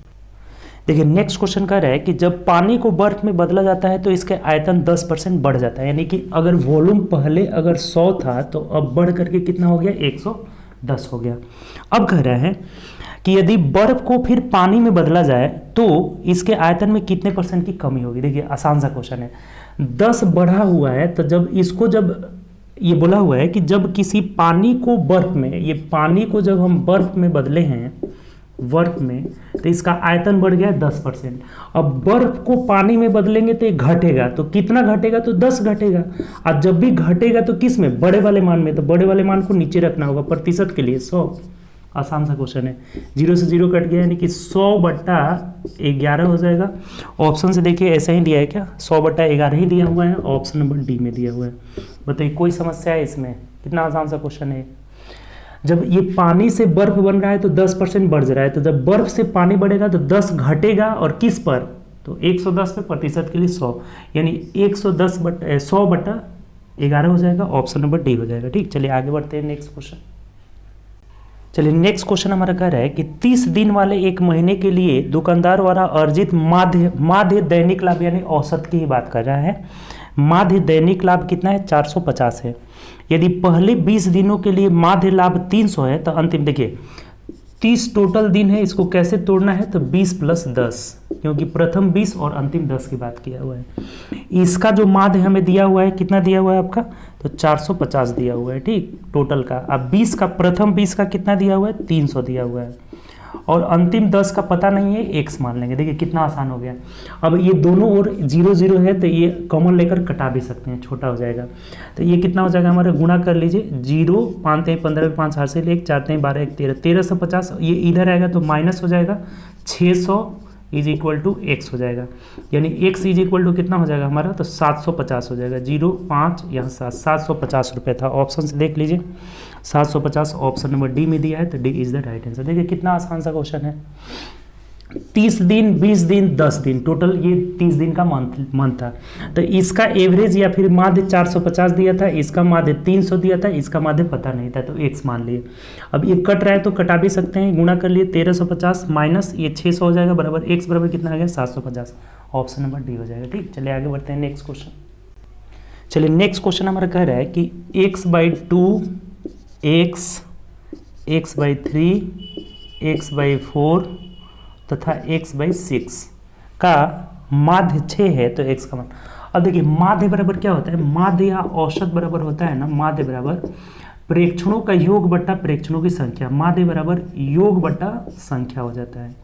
देखिए नेक्स्ट क्वेश्चन कह रहा है कि जब पानी को बर्फ में बदला जाता है तो इसके आयतन 10% बढ़ जाता है, यानी कि अगर वॉल्यूम पहले अगर 100 था तो अब बढ़ करके कितना हो गया 110 हो गया। अब कह रहा है कि यदि बर्फ को फिर पानी में बदला जाए तो इसके आयतन में कितने % की कमी होगी। देखिए आसान सा क्वेश्चन है, 10 बढ़ा हुआ है, तो जब इसको जब ये बोला हुआ है कि जब किसी पानी को बर्फ में, ये पानी को जब हम बर्फ में बदले हैं बर्फ में, तो इसका आयतन बढ़ गया 10%। अब बर्फ को पानी में बदलेंगे तो ये घटेगा, तो कितना घटेगा तो 10 घटेगा, और जब भी घटेगा तो किस में, बड़े वाले मान में, तो बड़े वाले मान को नीचे रखना होगा, प्रतिशत के लिए 100। आसान सा क्वेश्चन है, 0 से 0 कट गया, यानी कि 100/11 हो जाएगा। ऑप्शन से देखिए ऐसा ही दिया है क्या, 100/11 ही दिया हुआ है, ऑप्शन नंबर डी में दिया हुआ है। बताइए कोई समस्या है इसमें, कितना आसान सा क्वेश्चन है। जब ये पानी से बर्फ बन रहा है तो 10% बढ़ रहा है, तो जब बर्फ से पानी बढ़ेगा तो 10 घटेगा, और किस पर, तो 110 पे, प्रतिशत के लिए 100, यानी 100/11 हो जाएगा, ऑप्शन नंबर डी हो जाएगा, ठीक। चलिए आगे बढ़ते हैं नेक्स्ट क्वेश्चन। चलिए नेक्स्ट क्वेश्चन हमारा कह रहा है कि 30 दिन वाले एक महीने के लिए दुकानदार द्वारा अर्जित माध्य दैनिक लाभ यानी औसत की ही बात कर रहा है। माध्य दैनिक लाभ कितना है? 450 है। यदि पहले 20 दिनों के लिए माध्य लाभ 300 है तो अंतिम देखिए 30 टोटल दिन है, इसको कैसे तोड़ना है? तो 20 प्लस 10, क्योंकि प्रथम 20 और अंतिम 10 की बात किया हुआ है। इसका जो माध्य हमें दिया हुआ है कितना दिया हुआ है आपका? तो 450 दिया हुआ है, ठीक, टोटल का। अब 20 का प्रथम 20 का कितना दिया हुआ है? 300 दिया हुआ है, और अंतिम 10 का पता नहीं है, x मान लेंगे। देखिए कितना आसान हो गया। अब ये दोनों ओर 0 0 है तो ये कॉमन लेकर कटा भी सकते हैं, छोटा हो जाएगा। तो ये कितना हो जाएगा हमारा? गुणा कर लीजिए, 0 5 15 5 हासिल 1 4 12 1 13 1350, ये इधर आएगा तो माइनस हो जाएगा, 600 इज इक्वल टू एक्स हो जाएगा, यानी x इज इक्वल टू कितना हो जाएगा हमारा? तो 750 हो जाएगा। 0 5 यहाँ 750 रुपये था। ऑप्शन से देख लीजिए 750 ऑप्शन नंबर डी में दिया है, तो D is the right answer. देखिए कितना आसान सा क्वेश्चन है। 30 दिन 20 दिन 10 दिन टोटल ये 30 दिन का मंथ था। तो इसका एवरेज या फिर माध्य 450 दिया था, इसका माध्य 300 दिया था, इसका माध्य पता नहीं था, तो x मान लिए। अब ये कट रहा है तो कटा भी सकते हैं, गुणा कर लिए 1350 माइनस ये 600 हो जाएगा, बराबर x बराबर कितना आ गया? 750। ऑप्शन नंबर डी हो जाएगा, ठीक। चलिए आगे बढ़ते हैं नेक्स्ट क्वेश्चन। चलिए नेक्स्ट क्वेश्चन हमारा कह रहा है कि x/2 x/3 x/4 तथा x/6 का माध्य 6 है तो x का मान। अब देखिए माध्य बराबर क्या होता है? माध्य या औसत बराबर होता है ना, माध्य बराबर प्रेक्षणों का योग बट्टा प्रेक्षणों की संख्या। माध्य बराबर योग बट्टा संख्या हो जाता है,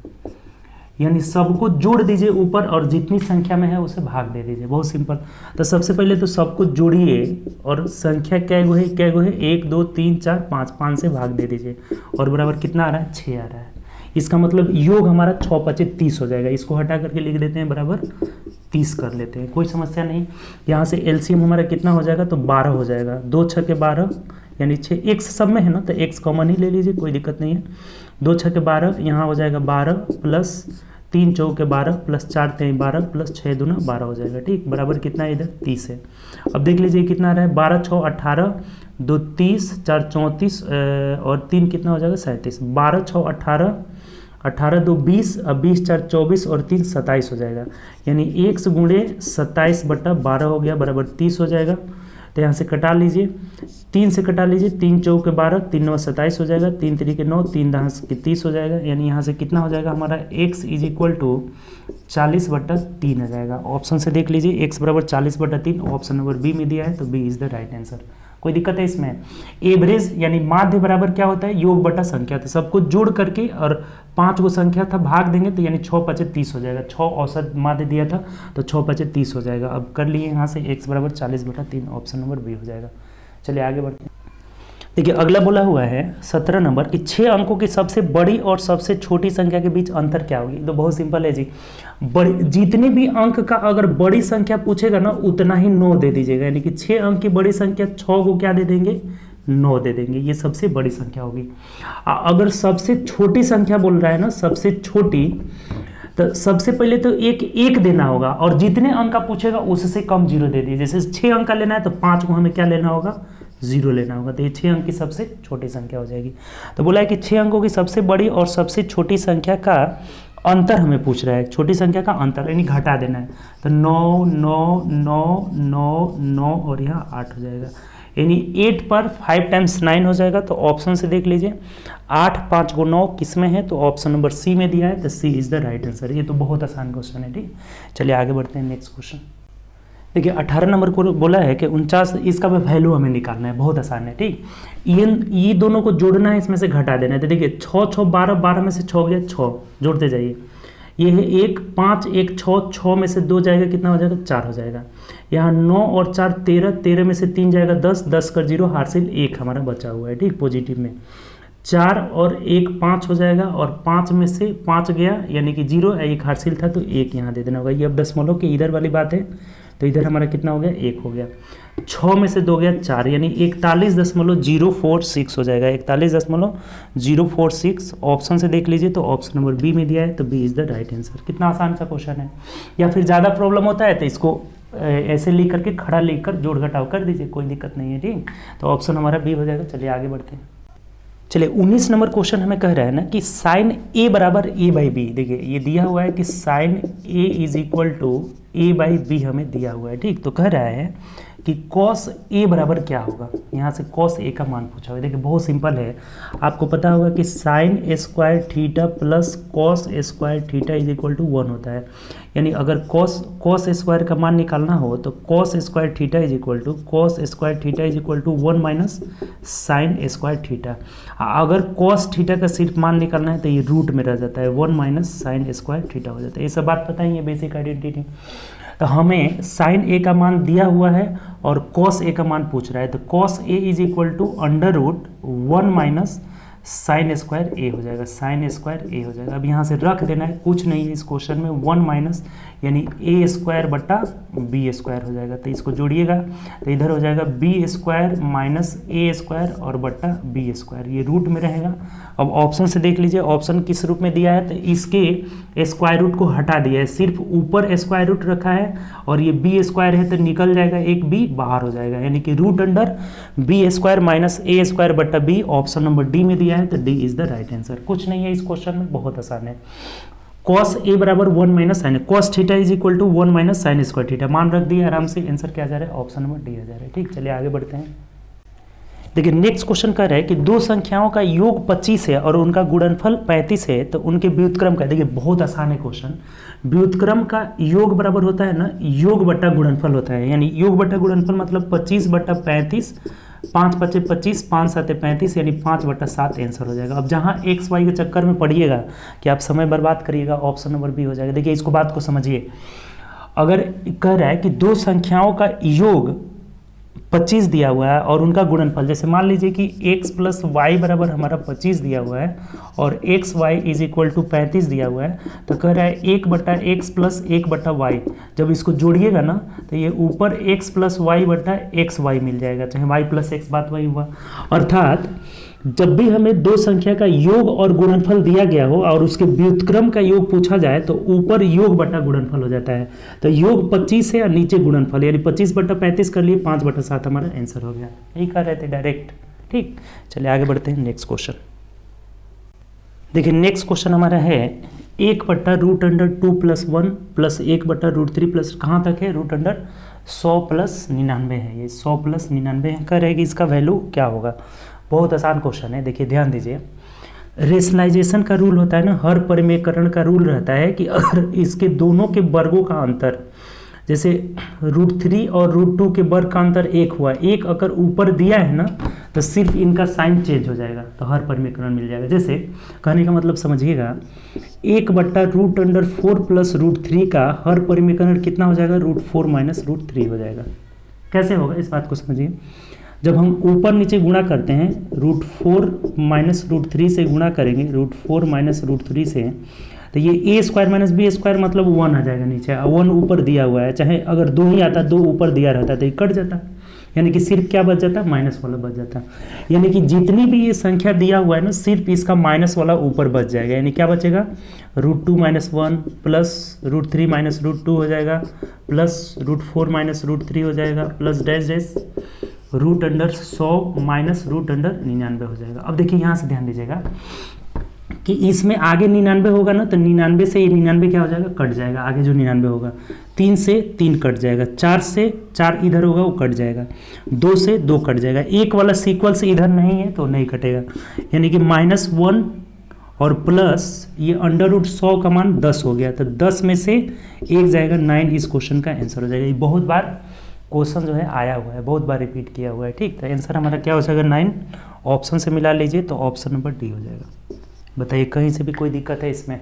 यानी सबको जोड़ दीजिए ऊपर और जितनी संख्या में है उसे भाग दे दीजिए। बहुत सिंपल। तो सबसे पहले तो सबको जोड़िए और संख्या क्या गो है? 1 2 3 4 5 से भाग दे दीजिए, और बराबर कितना आ रहा है? 6 आ रहा है। इसका मतलब योग हमारा 6 5 30 हो जाएगा। इसको हटा करके लिख देते हैं, बराबर 30 कर लेते हैं, कोई समस्या नहीं। यहाँ से एलसीएम हमारा कितना हो जाएगा? तो 12 हो जाएगा। 2 6 के 12 यानी 6, x सब में है ना, तो x कॉमन ही ले लीजिए, कोई दिक्कत नहीं है। 2 6 के 12 यहाँ हो जाएगा 12 प्लस 3 4 के 12 प्लस 4 3 12 प्लस 6 दूना 12 हो जाएगा, ठीक। बराबर कितना है? इधर 30 है। अब देख लीजिए कितना आ रहा है? 12 6 18 2 30 4 34 और 3 कितना हो जाएगा? 37। 12 6 18 18 2 20, अब 20 4 24 और 3 27 हो जाएगा, यानी 1 गुणे 27/12 हो गया, बराबर 30 हो जाएगा। तो यहाँ से कटा लीजिए, 3 से कटा लीजिए, 3 चौके 12 3 9 27 हो जाएगा, 3 3 9 3 10 30 हो जाएगा, यानी यहाँ से कितना हो जाएगा हमारा? x इज इक्वल टू 40/3 हो जाएगा। ऑप्शन से देख लीजिए x बराबर 40/3, ऑप्शन नंबर बी में दिया है, तो B is the right answer. कोई दिक्कत है इसमें? एवरेज यानी माध्य बराबर क्या होता है? योग बटा संख्या। तो सबको जोड़ करके और 5 को संख्या था भाग देंगे तो यानी 6 5 30 हो जाएगा। 6 औसत माध्य दिया था तो 6 5 30 हो जाएगा। अब कर लिए यहाँ से x बराबर 40/3, ऑप्शन नंबर बी हो जाएगा। चलिए आगे बढ़ते हैं। देखिए अगला बोला हुआ है 17 नंबर कि 6 अंकों की सबसे बड़ी और सबसे छोटी संख्या के बीच अंतर क्या होगी? तो बहुत सिंपल है जी, बड़ी जितने भी अंक का अगर बड़ी संख्या पूछेगा ना उतना ही 9 दे दीजिएगा, यानी कि 6 अंक की बड़ी संख्या 6 को क्या दे देंगे? 9 दे देंगे, ये सबसे बड़ी संख्या होगी। अगर सबसे छोटी संख्या बोल रहा है ना, सबसे छोटी, तो सबसे पहले तो एक देना होगा, और जितने अंक का पूछेगा उससे कम 0 दे दीजिए। जैसे 6 अंक का लेना है तो 5 को हमें क्या लेना होगा? 0 लेना होगा, तो ये 6 अंक की सबसे छोटी संख्या हो जाएगी। तो बोला है कि 6 अंकों की सबसे बड़ी और सबसे छोटी संख्या का अंतर हमें पूछ रहा है, छोटी संख्या का अंतर यानी घटा देना है। तो 9 9 9 9 9 और यहाँ 8 हो जाएगा, यानी 8 पर 5 टाइम्स 9 हो जाएगा। तो ऑप्शन से देख लीजिए 8 5 को 9 किस में है? तो ऑप्शन नंबर सी में दिया है, तो सी इज द राइट आंसर। ये तो बहुत आसान क्वेश्चन है, ठीक। चलिए आगे बढ़ते हैं नेक्स्ट क्वेश्चन। देखिए 18 नंबर को बोला है कि 49, इसका वैल्यू हमें निकालना है, बहुत आसान है, ठीक। ये दोनों को जोड़ना है, इसमें से घटा देना है। तो देखिए 6 6 12 12 में से 6 गया 6, जोड़ते जाइए। ये है 1 5 1 6 6 में से 2 जाएगा, कितना हो जाएगा? 4 हो जाएगा। यहाँ 9 और 4 13 13 में से 3 जाएगा 10 10 कर 0 हासिल 1 हमारा बचा हुआ है, ठीक। पॉजिटिव में 4 और 1 5 हो जाएगा, और 5 में से 5 गया यानी कि 0, 1 हासिल था तो 1 यहाँ दे देना होगा। ये अब दशमलव के इधर वाली बात है, तो इधर हमारा कितना हो गया? 1 हो गया। 6 में से 2 गया 4, यानी 41.046 हो जाएगा, 41.046। ऑप्शन से देख लीजिए, तो ऑप्शन नंबर बी में दिया है, तो B is the right answer. कितना आसान सा क्वेश्चन है। या फिर ज़्यादा प्रॉब्लम होता है तो इसको ऐसे लिख करके खड़ा लिख कर जोड़ घटाव कर दीजिए, कोई दिक्कत नहीं है, ठीक। तो ऑप्शन हमारा बी हो जाएगा। चलिए आगे बढ़ते हैं। चलिए 19 नंबर क्वेश्चन हमें कह रहा है ना कि साइन ए बराबर ए बाई बी। देखिए ये दिया हुआ है कि sine A is equal to A by B हमें दिया हुआ है, ठीक। तो कह रहा है कि कॉस ए बराबर क्या होगा, यहाँ से कॉस ए का मान पूछा हुआ है। देखिए बहुत सिंपल है, आपको पता होगा कि sine A square theta plus cos A square theta is equal to 1 होता है। यानी अगर कॉस स्क्वायर का मान निकालना हो तो cos square theta is equal to cos square theta is equal to 1 minus sine square theta. अगर कॉस थीटा का सिर्फ मान निकालना है तो ये रूट में रह जाता है, 1 माइनस साइन स्क्वायर थीटा हो जाता है। ये सब बात पता ही है, बेसिक आइडेंटिटी। तो हमें साइन ए का मान दिया हुआ है और कॉस ए का मान पूछ रहा है, तो cos A is equal to under root 1 minus sine square A हो जाएगा, साइन स्क्वायर ए हो जाएगा। अब यहाँ से रख देना है, कुछ नहीं है इस क्वेश्चन में, 1 माइनस यानी ए स्क्वायर बटा बी स्क्वायर हो जाएगा। तो इसको जोड़िएगा तो इधर हो जाएगा B square minus A square और बटा बी स्क्वायर, ये रूट में रहेगा। अब ऑप्शन से देख लीजिए ऑप्शन किस रूप में दिया है, तो इसके स्क्वायर रूट को हटा दिया है, सिर्फ ऊपर स्क्वायर रूट रखा है और ये बी स्क्वायर है तो निकल जाएगा, एक बी बाहर हो जाएगा, यानी कि root under B square minus A square बटा बी, ऑप्शन नंबर डी में दिया है, तो D is the right answer. कुछ नहीं है इस क्वेश्चन में, बहुत आसान है। कॉस ए बराबर 1 minus sine, cos theta is equal to 1 minus sine square theta, मान रख दिया आराम से, आंसर क्या आ जा रहा है, ऑप्शन नंबर डी आ जा रहा है, ठीक। चलिए आगे बढ़ते हैं। देखिए नेक्स्ट क्वेश्चन कह रहा है कि दो संख्याओं का योग 25 है और उनका गुणनफल 35 है, तो उनके व्युत्क्रम का, देखिए बहुत आसान है क्वेश्चन, व्युत्क्रम का योग बराबर होता है ना योग बटा गुणनफल होता है, यानी योग बटा गुणनफल मतलब 25 बटा 35, 5 पचे 25, 5 साते 35, यानी 5 बटा 7 आंसर हो जाएगा। अब जहाँ एक्स वाई के चक्कर में पड़िएगा कि आप समय बर्बाद करिएगा, ऑप्शन नंबर बी हो जाएगा। देखिए इसको बात को समझिए, अगर कह रहा है कि दो संख्याओं का योग 25 दिया हुआ है और उनका गुणनफल, जैसे मान लीजिए कि x प्लस वाई बराबर हमारा 25 दिया हुआ है और X Y is equal to 35 दिया हुआ है, तो कह रहा है 1 बटा एक्स प्लस 1 बटा वाई, जब इसको जोड़िएगा ना तो ये ऊपर x प्लस वाई बटा एक्स वाई मिल जाएगा, चाहे y प्लस एक्स, बात वही हुआ। अर्थात जब भी हमें दो संख्या का योग और गुणनफल दिया गया हो और उसके व्युत्क्रम का योग पूछा जाए तो ऊपर योग बटा गुणनफल हो जाता है। तो योग 25 है और नीचे गुणनफल, यानी 25 बटा 35 कर लिए, 5 बटा 7 हमारा आंसर हो गया, यही कर रहे थे डायरेक्ट, ठीक। चलिए आगे बढ़ते हैं नेक्स्ट क्वेश्चन। देखिए नेक्स्ट क्वेश्चन हमारा है 1 बटा रूट अंडर 2 प्लस 1 प्लस 1 बटा रूट 3 प्लस, कहाँ तक है, रूट अंडर 100 प्लस 99 है, ये 100 प्लस 99 है। कह रहे हैं कि इसका वैल्यू क्या होगा। बहुत आसान क्वेश्चन है, देखिए ध्यान दीजिए, रेशनलाइजेशन का रूल होता है ना, हर परिमेयकरण का रूल रहता है कि अगर इसके दोनों के वर्गों का अंतर, जैसे रूट 3 और रूट 2 के वर्ग का अंतर 1 हुआ, 1 अगर ऊपर दिया है ना तो सिर्फ इनका साइन चेंज हो जाएगा, तो हर परिमेयकरण मिल जाएगा। जैसे कहने का मतलब समझिएगा, 1 बट्टा रूट अंडर 4 प्लस रूट 3 का हर परिमेयकरण कितना हो जाएगा, रूट 4 माइनस रूट 3 हो जाएगा। कैसे होगा इस बात को समझिए, जब हम ऊपर नीचे गुणा करते हैं, रूट 4 माइनस रूट 3 से गुणा करेंगे, रूट 4 माइनस रूट 3 से, तो ये ए स्क्वायर माइनस बी स्क्वायर मतलब 1 आ जाएगा नीचे, 1 ऊपर दिया हुआ है, चाहे अगर 2 ही आता 2 ऊपर दिया रहता तो ये कट जाता, यानी कि सिर्फ क्या बच जाता, माइनस वाला बच जाता। यानी कि जितनी भी ये संख्या दिया हुआ है ना, सिर्फ इसका माइनस वाला ऊपर बच जाएगा, यानी क्या बचेगा, root 2 minus 1 plus root 3 minus root 2 हो जाएगा, प्लस रूट 4 माइनस रूट 3 हो जाएगा, plus dash dash root under 100 minus root under 99 हो जाएगा। अब देखिए यहाँ से ध्यान दीजिएगा कि इसमें आगे 99 होगा ना, तो 99 से ये 99 क्या हो जाएगा, कट जाएगा, आगे जो 99 होगा, 3 से 3 कट जाएगा, 4 से 4 इधर होगा वो कट जाएगा, 2 से 2 कट जाएगा, एक वाला सीक्वल से इधर नहीं है तो नहीं कटेगा, यानी कि -1 और प्लस ये अंडर रूट 100 का मान 10 हो गया, तो 10 में से 1 जाएगा, 9 इस क्वेश्चन का आंसर हो जाएगा। ये बहुत बार क्वेश्चन जो है आया हुआ है, बहुत बार रिपीट किया हुआ है, ठीक। तो आंसर हमारा क्या हो जाएगा, 9, ऑप्शन से मिला लीजिए तो ऑप्शन नंबर डी हो जाएगा। बताइए कहीं से भी कोई दिक्कत है इसमें,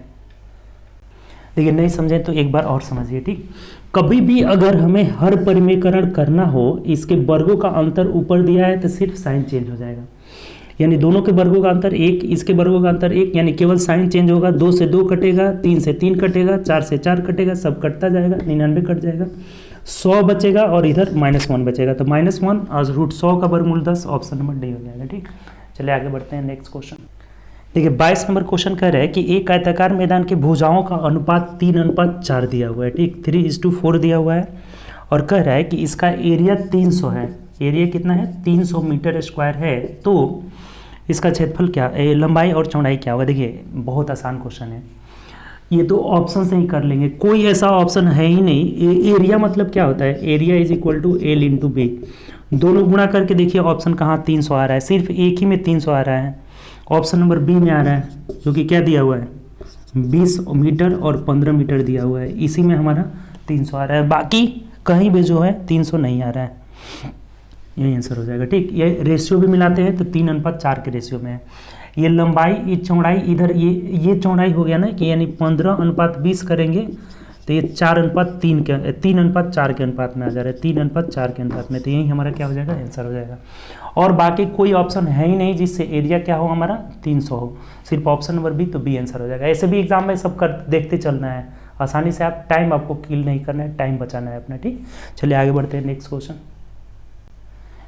देखिए नहीं समझे तो एक बार और समझिए, ठीक। कभी भी अगर हमें हर परिमेयकरण करना हो, इसके वर्गों का अंतर ऊपर दिया है तो सिर्फ साइन चेंज हो जाएगा, यानी दोनों के वर्गों का अंतर 1, इसके वर्गों का अंतर 1, यानी केवल साइन चेंज होगा, 2 से 2 कटेगा, 3 से 3 कटेगा, 4 से 4 कटेगा, सब कटता जाएगा, 99 कट जाएगा, 100 बचेगा और इधर -1 बचेगा, तो -1 और रूट 100 का वर्गमूल 10, ऑप्शन नंबर डी हो जाएगा, ठीक। चलिए आगे बढ़ते हैं नेक्स्ट क्वेश्चन। देखिए 22 नंबर क्वेश्चन कह रहा है कि एक आयताकार मैदान के भुजाओं का अनुपात 3:4 दिया हुआ है, ठीक, 3:4 दिया हुआ है, और कह रहा है कि इसका एरिया 300 है, एरिया कितना है, 300 मीटर स्क्वायर है, तो इसका क्षेत्रफल क्या, लंबाई और चौड़ाई क्या होगा। देखिए बहुत आसान क्वेश्चन है, ये तो ऑप्शन से ही कर लेंगे, कोई ऐसा ऑप्शन है ही नहीं। एरिया मतलब क्या होता है, area is equal to L into B, दोनों गुणा करके देखिए ऑप्शन कहाँ 300 आ रहा है, सिर्फ एक ही में 300 आ रहा है, ऑप्शन नंबर बी में आ रहा है, जो कि क्या दिया हुआ है 20 मीटर और 15 मीटर दिया हुआ है, इसी में हमारा 300 आ रहा है, बाकी कहीं भी जो है 300 नहीं आ रहा है, यही आंसर हो जाएगा। ठीक, ये रेशियो भी मिलाते हैं तो 3:4 के रेशियो में है। ये लंबाई, ये चौड़ाई, इधर ये चौड़ाई हो गया ना कि यानी 15:20 करेंगे तो ये 4:3 के 3:4 के अनुपात में आ जा रहा है, 3:4 के अनुपात में, तो यही हमारा क्या हो जाएगा आंसर हो जाएगा। और बाकी कोई ऑप्शन है ही नहीं जिससे एरिया क्या हो हमारा 300 हो, सिर्फ ऑप्शन नंबर बी, तो बी आंसर हो जाएगा। ऐसे भी एग्जाम में सब कर देखते चलना है, आसानी से आप टाइम आपको किल नहीं करना है, टाइम बचाना है अपना। ठीक, चलिए आगे बढ़ते हैं नेक्स्ट क्वेश्चन।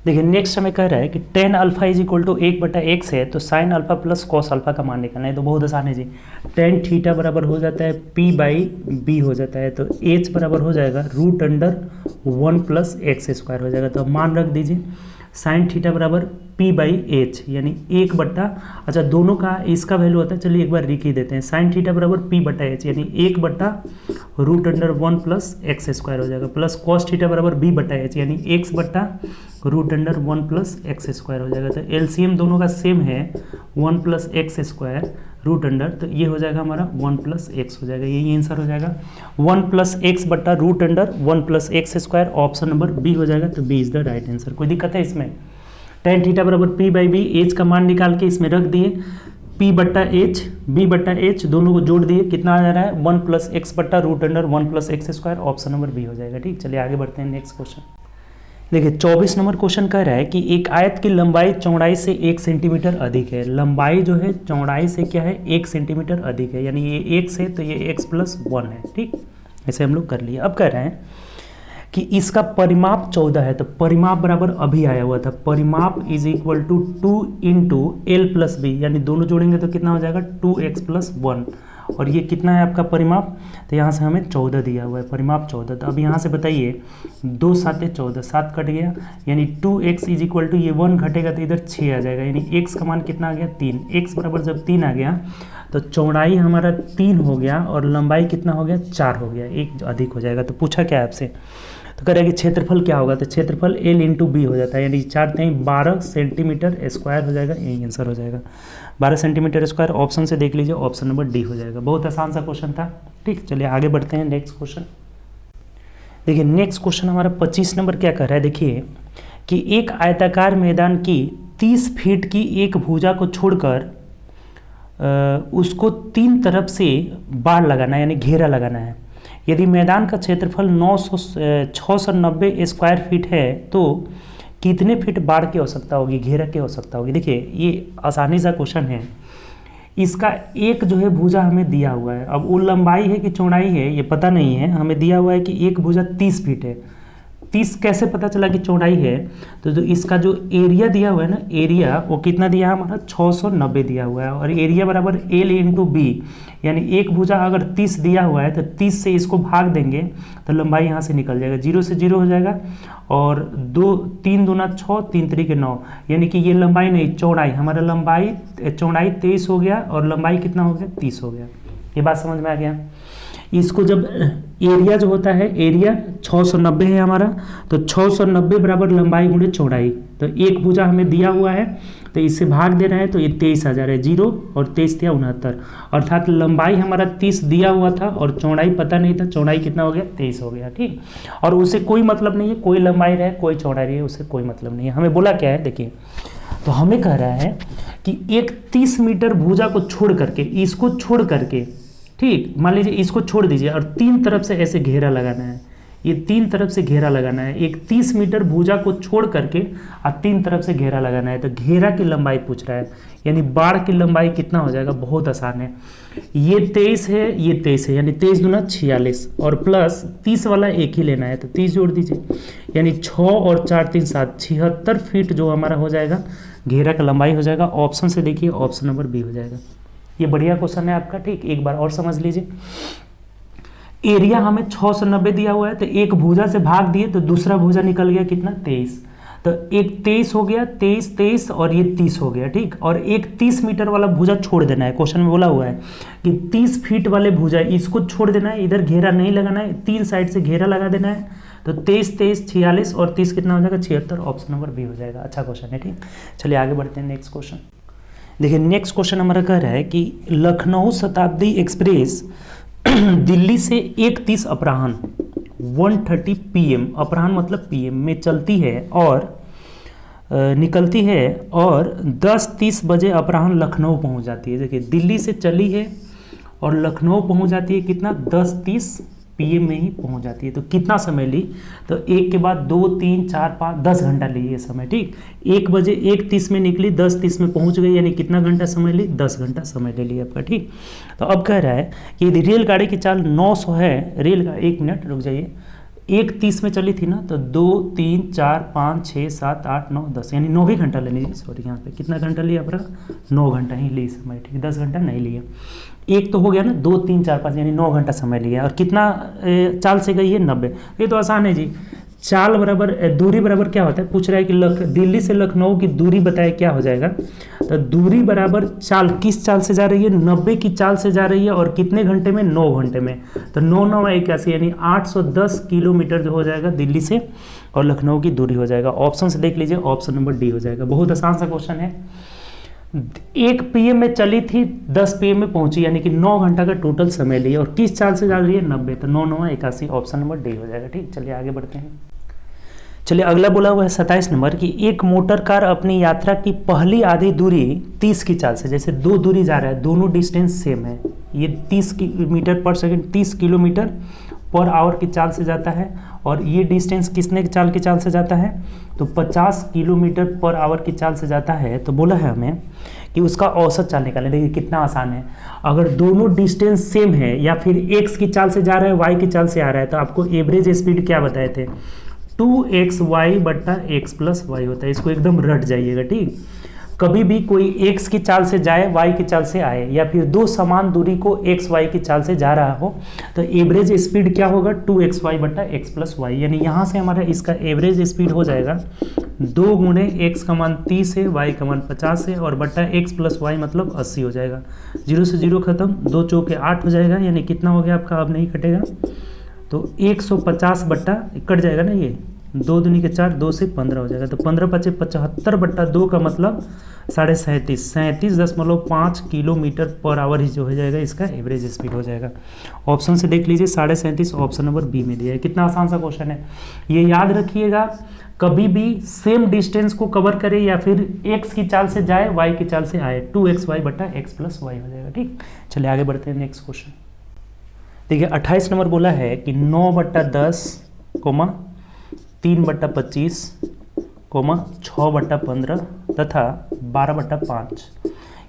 देखिए नेक्स्ट हमें कह रहा है कि tan alpha is equal to 1/x है, तो sin alpha plus cos alpha का मान निकालना है। तो बहुत आसान है जी, tan थीटा बराबर हो जाता है p/b हो जाता है, तो h बराबर हो जाएगा √1 + x² हो जाएगा। तो मान रख दीजिए sin थीटा बराबर p/h यानी 1/, अच्छा दोनों का इसका वैल्यू होता है, चलिए एक बार लिख ही देते हैं, sin थीटा बराबर p/h यानी 1/√1 + x² हो जाएगा, प्लस cos थीटा बराबर b/h यानी x/√1 + x² हो जाएगा। तो एलसीएम दोनों का सेम है 1 + x², तो ये हो जाएगा हमारा 1 + x हो जाएगा, यही आंसर हो जाएगा 1 + x/√1 + x², option number B हो जाएगा। तो B is the right answer. कोई दिक्कत है इसमें, tan थीटा बराबर p/b, एच का मान निकाल के इसमें रख दिए, p/h b/h दोनों को जोड़ दिए, कितना आ जा रहा है 1 + x/√1 + x², option number B हो जाएगा। ठीक, चलिए आगे बढ़ते हैं नेक्स्ट क्वेश्चन। देखिए 24 नंबर क्वेश्चन कह रहा है कि एक आयत की लंबाई चौड़ाई से 1 सेंटीमीटर अधिक है, लंबाई जो है चौड़ाई से क्या है 1 सेंटीमीटर अधिक है, यानी ये x है तो ये x + 1 है। ठीक, ऐसे हम लोग कर लिए। अब कह रहे हैं कि इसका परिमाप 14 है, तो परिमाप बराबर अभी आया हुआ था, परिमाप is equal to 2 × l + b, यानी दोनों जोड़ेंगे तो कितना हो जाएगा 2x + 1, और ये कितना है आपका परिमाप, तो यहाँ से हमें 14 दिया हुआ है, परिमाप 14। तो अब यहाँ से बताइए 2 × 7 = 14, 7 कट गया, यानी 2x इज इक्वल टू, ये 1 घटेगा तो इधर 6 आ जाएगा, यानी x का मान कितना आ गया 3, x बराबर जब 3 आ गया तो चौड़ाई हमारा 3 हो गया और लंबाई कितना हो गया 4 हो गया, एक अधिक हो जाएगा। तो पूछा क्या है आपसे, तो कह रहा है कि क्षेत्रफल क्या होगा, तो क्षेत्रफल l × b हो जाता है, यानी 4×3 = 12 सेंटीमीटर हो जाएगा, यही आंसर हो जाएगा 12 सेंटीमीटर², ऑप्शन से देख लीजिए, ऑप्शन नंबर डी हो जाएगा। बहुत आसान सा क्वेश्चन था। ठीक, चलिए आगे बढ़ते हैं नेक्स्ट क्वेश्चन। देखिए नेक्स्ट क्वेश्चन हमारा 25 नंबर क्या कर रहा है, देखिए कि एक आयताकार मैदान की 30 फीट की एक भुजा को छोड़कर उसको 3 तरफ से बाड़ लगाना है, यानी घेरा लगाना है। यदि मैदान का क्षेत्रफल 690 स्क्वायर फीट है तो कितने फीट बाड़ की आवश्यकता होगी, घेरा की आवश्यकता होगी। देखिए ये आसानी सा क्वेश्चन है, इसका एक जो है भुजा हमें दिया हुआ है, अब वो लंबाई है कि चौड़ाई है ये पता नहीं है, हमें दिया हुआ है कि एक भुजा 30 फीट है, 30 कैसे पता चला कि चौड़ाई है, तो जो इसका जो एरिया दिया हुआ है ना, एरिया वो कितना दिया है हमारा 690 दिया हुआ है, और एरिया बराबर l × b, यानी एक भुजा अगर 30 दिया हुआ है तो 30 से इसको भाग देंगे तो लंबाई यहाँ से निकल जाएगा, 0 से 0 हो जाएगा, और 3 दूना 6, 3 3 9, यानी कि ये लंबाई नहीं चौड़ाई, हमारा चौड़ाई 23 हो गया और लंबाई कितना हो गया 30 हो गया। ये बात समझ में आ गया। इसको जब एरिया जो होता है, एरिया 690 है हमारा, तो 690 बराबर लंबाई गुणे चौड़ाई, तो एक भुजा हमें दिया हुआ है तो इससे भाग दे रहे हैं तो ये 23 आ जा रहा है, 0 और 23 = 69, अर्थात लंबाई हमारा 30 दिया हुआ था और चौड़ाई पता नहीं था, चौड़ाई कितना हो गया 23 हो गया। ठीक, और उसे कोई मतलब नहीं है, कोई लंबाई रहे कोई चौड़ाई रहे, उससे कोई मतलब नहीं है। हमें बोला क्या है, देखिए तो हमें कह रहा है कि एक 30 मीटर भुजा को छोड़ करके, इसको छोड़ करके, ठीक मान लीजिए इसको छोड़ दीजिए और 3 तरफ से ऐसे घेरा लगाना है, ये 3 तरफ से घेरा लगाना है, एक 30 मीटर भुजा को छोड़ करके और 3 तरफ से घेरा लगाना है, तो घेरा की लंबाई पूछ रहा है, यानी बाड़ की लंबाई कितना हो जाएगा, बहुत आसान है, ये 23 है ये 23 है, यानी 23 दूना 46 और प्लस 30 वाला एक ही लेना है तो 30 जोड़ दीजिए, यानी 6 और 4 3 7 76 फीट जो हमारा हो जाएगा घेरा का लंबाई हो जाएगा। ऑप्शन से देखिए, ऑप्शन नंबर बी हो जाएगा। ये बढ़िया क्वेश्चन है आपका। ठीक, एक बार और समझ लीजिए, एरिया हमें 690 दिया हुआ है, तो एक भुजा से भाग दिए तो दूसरा भुजा निकल गया कितना 23, तो एक 23 हो गया, 23 और ये 30 हो गया, ठीक। और एक 30 मीटर वाला भुजा छोड़ देना है। क्वेश्चन में बोला हुआ है कि 30 फीट वाले भुजा इसको छोड़ देना है, इधर घेरा नहीं लगाना है, 3 साइड से घेरा लगा देना है। तो 23 46 और 30 कितना हो जाएगा 76, ऑप्शन नंबर बी हो जाएगा। अच्छा क्वेश्चन है, ठीक। चलिए आगे बढ़ते हैं नेक्स्ट क्वेश्चन। देखिए नेक्स्ट क्वेश्चन हमारा कह रहा है कि लखनऊ शताब्दी एक्सप्रेस दिल्ली से 1:30 अपराह्न 1:30 PM, अपराह्न मतलब PM में चलती है और निकलती है और 10:30 बजे अपराह्न लखनऊ पहुंच जाती है। देखिए दिल्ली से चली है और लखनऊ पहुंच जाती है कितना 10:30 PM में ही पहुंच जाती है। तो कितना समय ली, तो एक के बाद 2 3 4 5 10 घंटा ली ये समय, ठीक। 1 बजे 1:30 में निकली, 10:30 में पहुंच गई, यानी कितना घंटा समय ली, 10 घंटा समय ले लिया आपका, ठीक। तो अब कह रहा है कि यदि रेलगाड़ी की चाल 900 है, रेलगाड़ी 1 मिनट रुक जाइए, 1:30 में चली थी ना, तो 2 3 4 5 6 7 8 9 10, यानी 9 ही घंटा लेनी है। सॉरी यहाँ पे कितना घंटा लिया अपना, 9 घंटा ही ली समय, ठीक। 10 घंटा नहीं लिया। एक तो हो गया ना, 2 3 4 5, यानी 9 घंटा समय लिया। और कितना चाल से गई है 90। ये तो आसान है जी, चाल बराबर दूरी बराबर क्या होता है, पूछ रहा है कि दिल्ली से लखनऊ की दूरी बताए क्या हो जाएगा। तो दूरी बराबर चाल, किस चाल से जा रही है, 90 की चाल से जा रही है और कितने घंटे में, 9 घंटे में। तो 9 9 81, यानी 810 किलोमीटर जो हो जाएगा दिल्ली से और लखनऊ की दूरी हो जाएगा। ऑप्शन से देख लीजिए, ऑप्शन नंबर डी हो जाएगा। बहुत आसान सा क्वेश्चन है। 1 PM में चली थी, 10 PM में पहुंची, यानी कि 9 घंटा का टोटल समय लिया और किस चाल से जा रही है 90। तो 9 9 81, ऑप्शन नंबर डी हो जाएगा, ठीक। चलिए आगे बढ़ते हैं। चलिए अगला बोला हुआ है 27 नंबर की एक मोटर कार अपनी यात्रा की पहली आधी दूरी 30 की चाल से, जैसे 2 दूरी जा रहा है, दोनों डिस्टेंस सेम है, ये 30 मीटर पर सेकेंड 30 किलोमीटर पर आवर की चाल से जाता है और ये डिस्टेंस किसने चाल की चाल से जाता है, तो 50 किलोमीटर पर आवर की चाल से जाता है। तो बोला है हमें कि उसका औसत चाल निकालें। देखिए कितना आसान है, अगर दोनों डिस्टेंस सेम है या फिर x की चाल से जा रहा है y की चाल से आ रहा है, तो आपको एवरेज स्पीड क्या बताए थे, 2xy बट्टा x प्लस वाई होता है। इसको एकदम रट जाइएगा, ठीक। कभी भी कोई x की चाल से जाए y की चाल से आए या फिर दो समान दूरी को x y की चाल से जा रहा हो, तो एवरेज स्पीड क्या होगा, 2xy बट्टा x प्लस वाई। यानी यहाँ से हमारा इसका एवरेज स्पीड हो जाएगा 2 गुणे x का मान 30 है, y का मान 50 है और बट्टा x प्लस वाई मतलब 80 हो जाएगा। 0 से 0 खत्म, 2 चौके 8 हो जाएगा, यानी कितना हो गया आपका, अब नहीं कटेगा। तो 150 बट्टा कट जाएगा ना, ये 2 दूनी के 4, 2 से 15 हो जाएगा। तो 15 × 5 = 75 बट्टा 2 का मतलब 37.5 किलोमीटर पर आवर ही जो हो जाएगा इसका एवरेज स्पीड हो जाएगा। ऑप्शन से देख लीजिए 37.5, ऑप्शन नंबर बी में दिया है। कितना आसान सा क्वेश्चन है, ये याद रखिएगा। कभी भी सेम डिस्टेंस को कवर करे या फिर x की चाल से जाए y की चाल से आए, 2xy बट्टा x प्लस वाई हो जाएगा, ठीक। चलिए आगे बढ़ते हैं नेक्स्ट क्वेश्चन। देखिए 28 नंबर बोला है कि 9/10, 3/25, 6/15 तथा 12/5,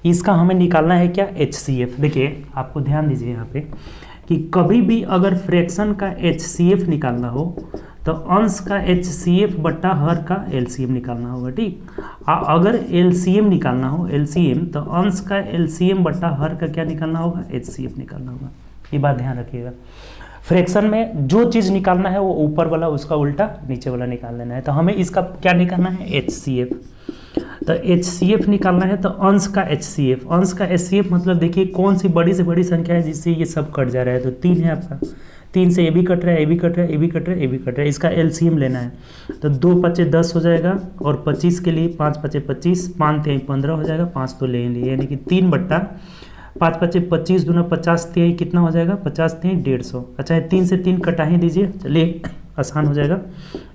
इसका हमें निकालना है क्या, HCF। देखिए आपको ध्यान दीजिए यहाँ पे कि कभी भी अगर फ्रैक्शन का HCF निकालना हो तो अंश का HCF बट्टा हर का LCM निकालना होगा, ठीक। अगर LCM निकालना हो, LCM, तो अंश का LCM बट्टा हर का क्या निकालना होगा, HCF निकालना होगा। ये बात ध्यान रखिएगा। फ्रैक्शन में जो चीज़ निकालना है वो ऊपर वाला उसका उल्टा नीचे वाला निकाल लेना है। तो हमें इसका क्या निकालना है, HCF। तो HCF निकालना है तो अंश का HCF, अंश का HCF मतलब देखिए कौन सी बड़ी से बड़ी संख्या है जिससे ये सब कट जा रहा है। तो 3 है आपका, 3 से ये भी कट रहा है, ये भी कट रहा है, ये भी कट रहा है, ये भी कट रहा है, इसका LCM लेना है। तो 2 × 5 = 10 हो जाएगा और 25 के लिए 5 × 5 = 25, 5 × 3 = 15 हो जाएगा, 5 तो ले लिए, यानी कि 3/5 × 5 = 25, 2 × 50 = कितना हो जाएगा, 50 × 150। अच्छा है, 3 से 3 कटा ही दीजिए, चलिए आसान हो जाएगा।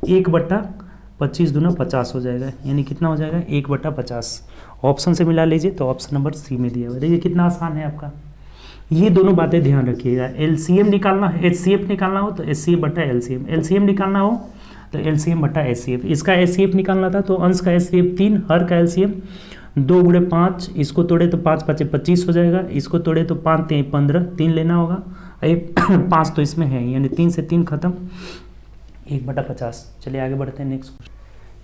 1/25, 2 × 50 हो जाएगा, यानी कितना हो जाएगा, 1/50। ऑप्शन से मिला लीजिए, तो ऑप्शन नंबर सी में दिया हुआ। देखिए कितना आसान है आपका। ये दोनों बातें ध्यान रखिएगा। LCM निकालना है, HCF निकालना हो तो HCF बट्टा LCM, LCM निकालना हो तो LCM बट्टा HCF। इसका HCF निकालना था तो अंश का HCF 3, हर का LCM 2 × 5, इसको तोड़े तो 5 × 5 = 25 हो जाएगा, इसको तोड़े तो 5 × 3 = 15, 3 लेना होगा, 5 तो इसमें है, यानी 3 से 3 खत्म, 1/50। चलिए आगे बढ़ते हैं नेक्स्ट क्वेश्चन।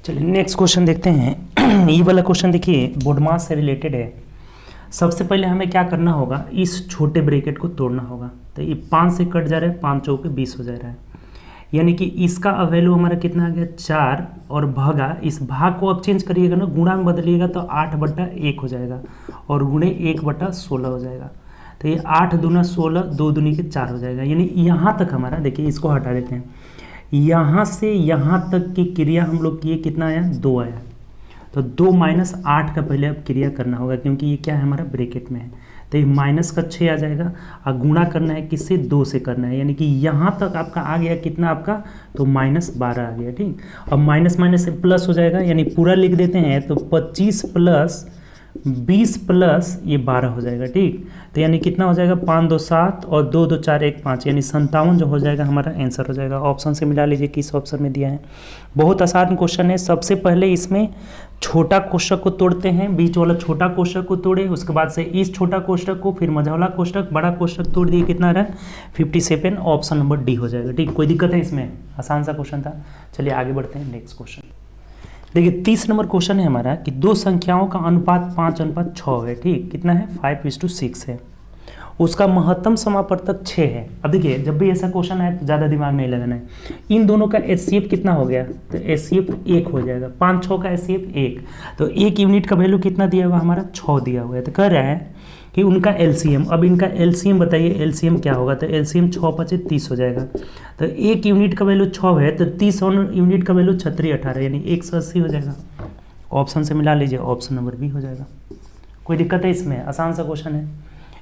चलिए नेक्स्ट क्वेश्चन देखते हैं। ये वाला क्वेश्चन देखिए बोर्ड मास से रिलेटेड है। सबसे पहले हमें क्या करना होगा, इस छोटे ब्रैकेट को तोड़ना होगा। तो ये 5 से कट जा रहा है, 5 × 4 = 20 हो जा रहा है। यानी कि इसका वैल्यू हमारा कितना आ गया 4 और भागा, इस भाग को अब चेंज करिएगा ना, गुणा में बदलिएगा तो 8/1 हो जाएगा और गुणे 1/16 हो जाएगा। तो ये 8 दूना 16, 2 दूनी के 4 हो जाएगा। यानी यहाँ तक हमारा, देखिए इसको हटा देते हैं, यहाँ से यहाँ तक की क्रिया हम लोग किए, कितना आया 2 आया। तो 2 - 8 का पहले अब क्रिया करना होगा, क्योंकि ये क्या है हमारा ब्रैकेट में है। तो ये माइनस का 6 आ जाएगा और गुणा करना है किससे, 2 से करना है। यानी कि यहाँ तक आपका आ गया कितना आपका, तो -12 आ गया। ठीक, अब माइनस माइनस से प्लस हो जाएगा, यानी पूरा लिख देते हैं। तो 25 + 20 + ये 12 हो जाएगा। ठीक, तो यानी कितना हो जाएगा, 5 2 7 और 2 2 4 1 5, यानी 57 जो हो जाएगा हमारा आंसर हो जाएगा। ऑप्शन से मिला लीजिए किस ऑप्शन में दिया है। बहुत आसान क्वेश्चन है। सबसे पहले इसमें छोटा कोष्ठक को तोड़ते हैं, बीच वाला छोटा कोष्ठक को तोड़े, उसके बाद से इस छोटा कोष्ठक को, फिर मझौला कोष्ठक, बड़ा कोष्ठक तोड़ दिए, कितना रहा 57। ऑप्शन नंबर डी हो जाएगा। ठीक, कोई दिक्कत है इसमें, आसान सा क्वेश्चन था। चलिए आगे बढ़ते हैं नेक्स्ट क्वेश्चन। देखिए 30 नंबर क्वेश्चन है हमारा कि दो संख्याओं का अनुपात 5:6 है। ठीक, कितना है 5:6 है। उसका महत्तम समापवर्तक 6 है। अब देखिए जब भी ऐसा क्वेश्चन आए तो ज़्यादा दिमाग नहीं लगाना है। इन दोनों का HCF कितना हो गया, तो HCF 1 हो जाएगा। 5 6 का HCF 1, तो 1 यूनिट का वैल्यू कितना दिया हुआ हमारा 6 दिया हुआ है। तो कह रहा है कि उनका LCM, अब इनका LCM बताइए, LCM क्या होगा, तो LCM 6 × 5 = 30 हो जाएगा। तो 1 यूनिट का वैल्यू 6 है, तो 30 यूनिट का वैल्यू 6 × 18 यानी 180 हो जाएगा। ऑप्शन से मिला लीजिए, ऑप्शन नंबर बी हो जाएगा। कोई दिक्कत है इसमें, आसान सा क्वेश्चन है।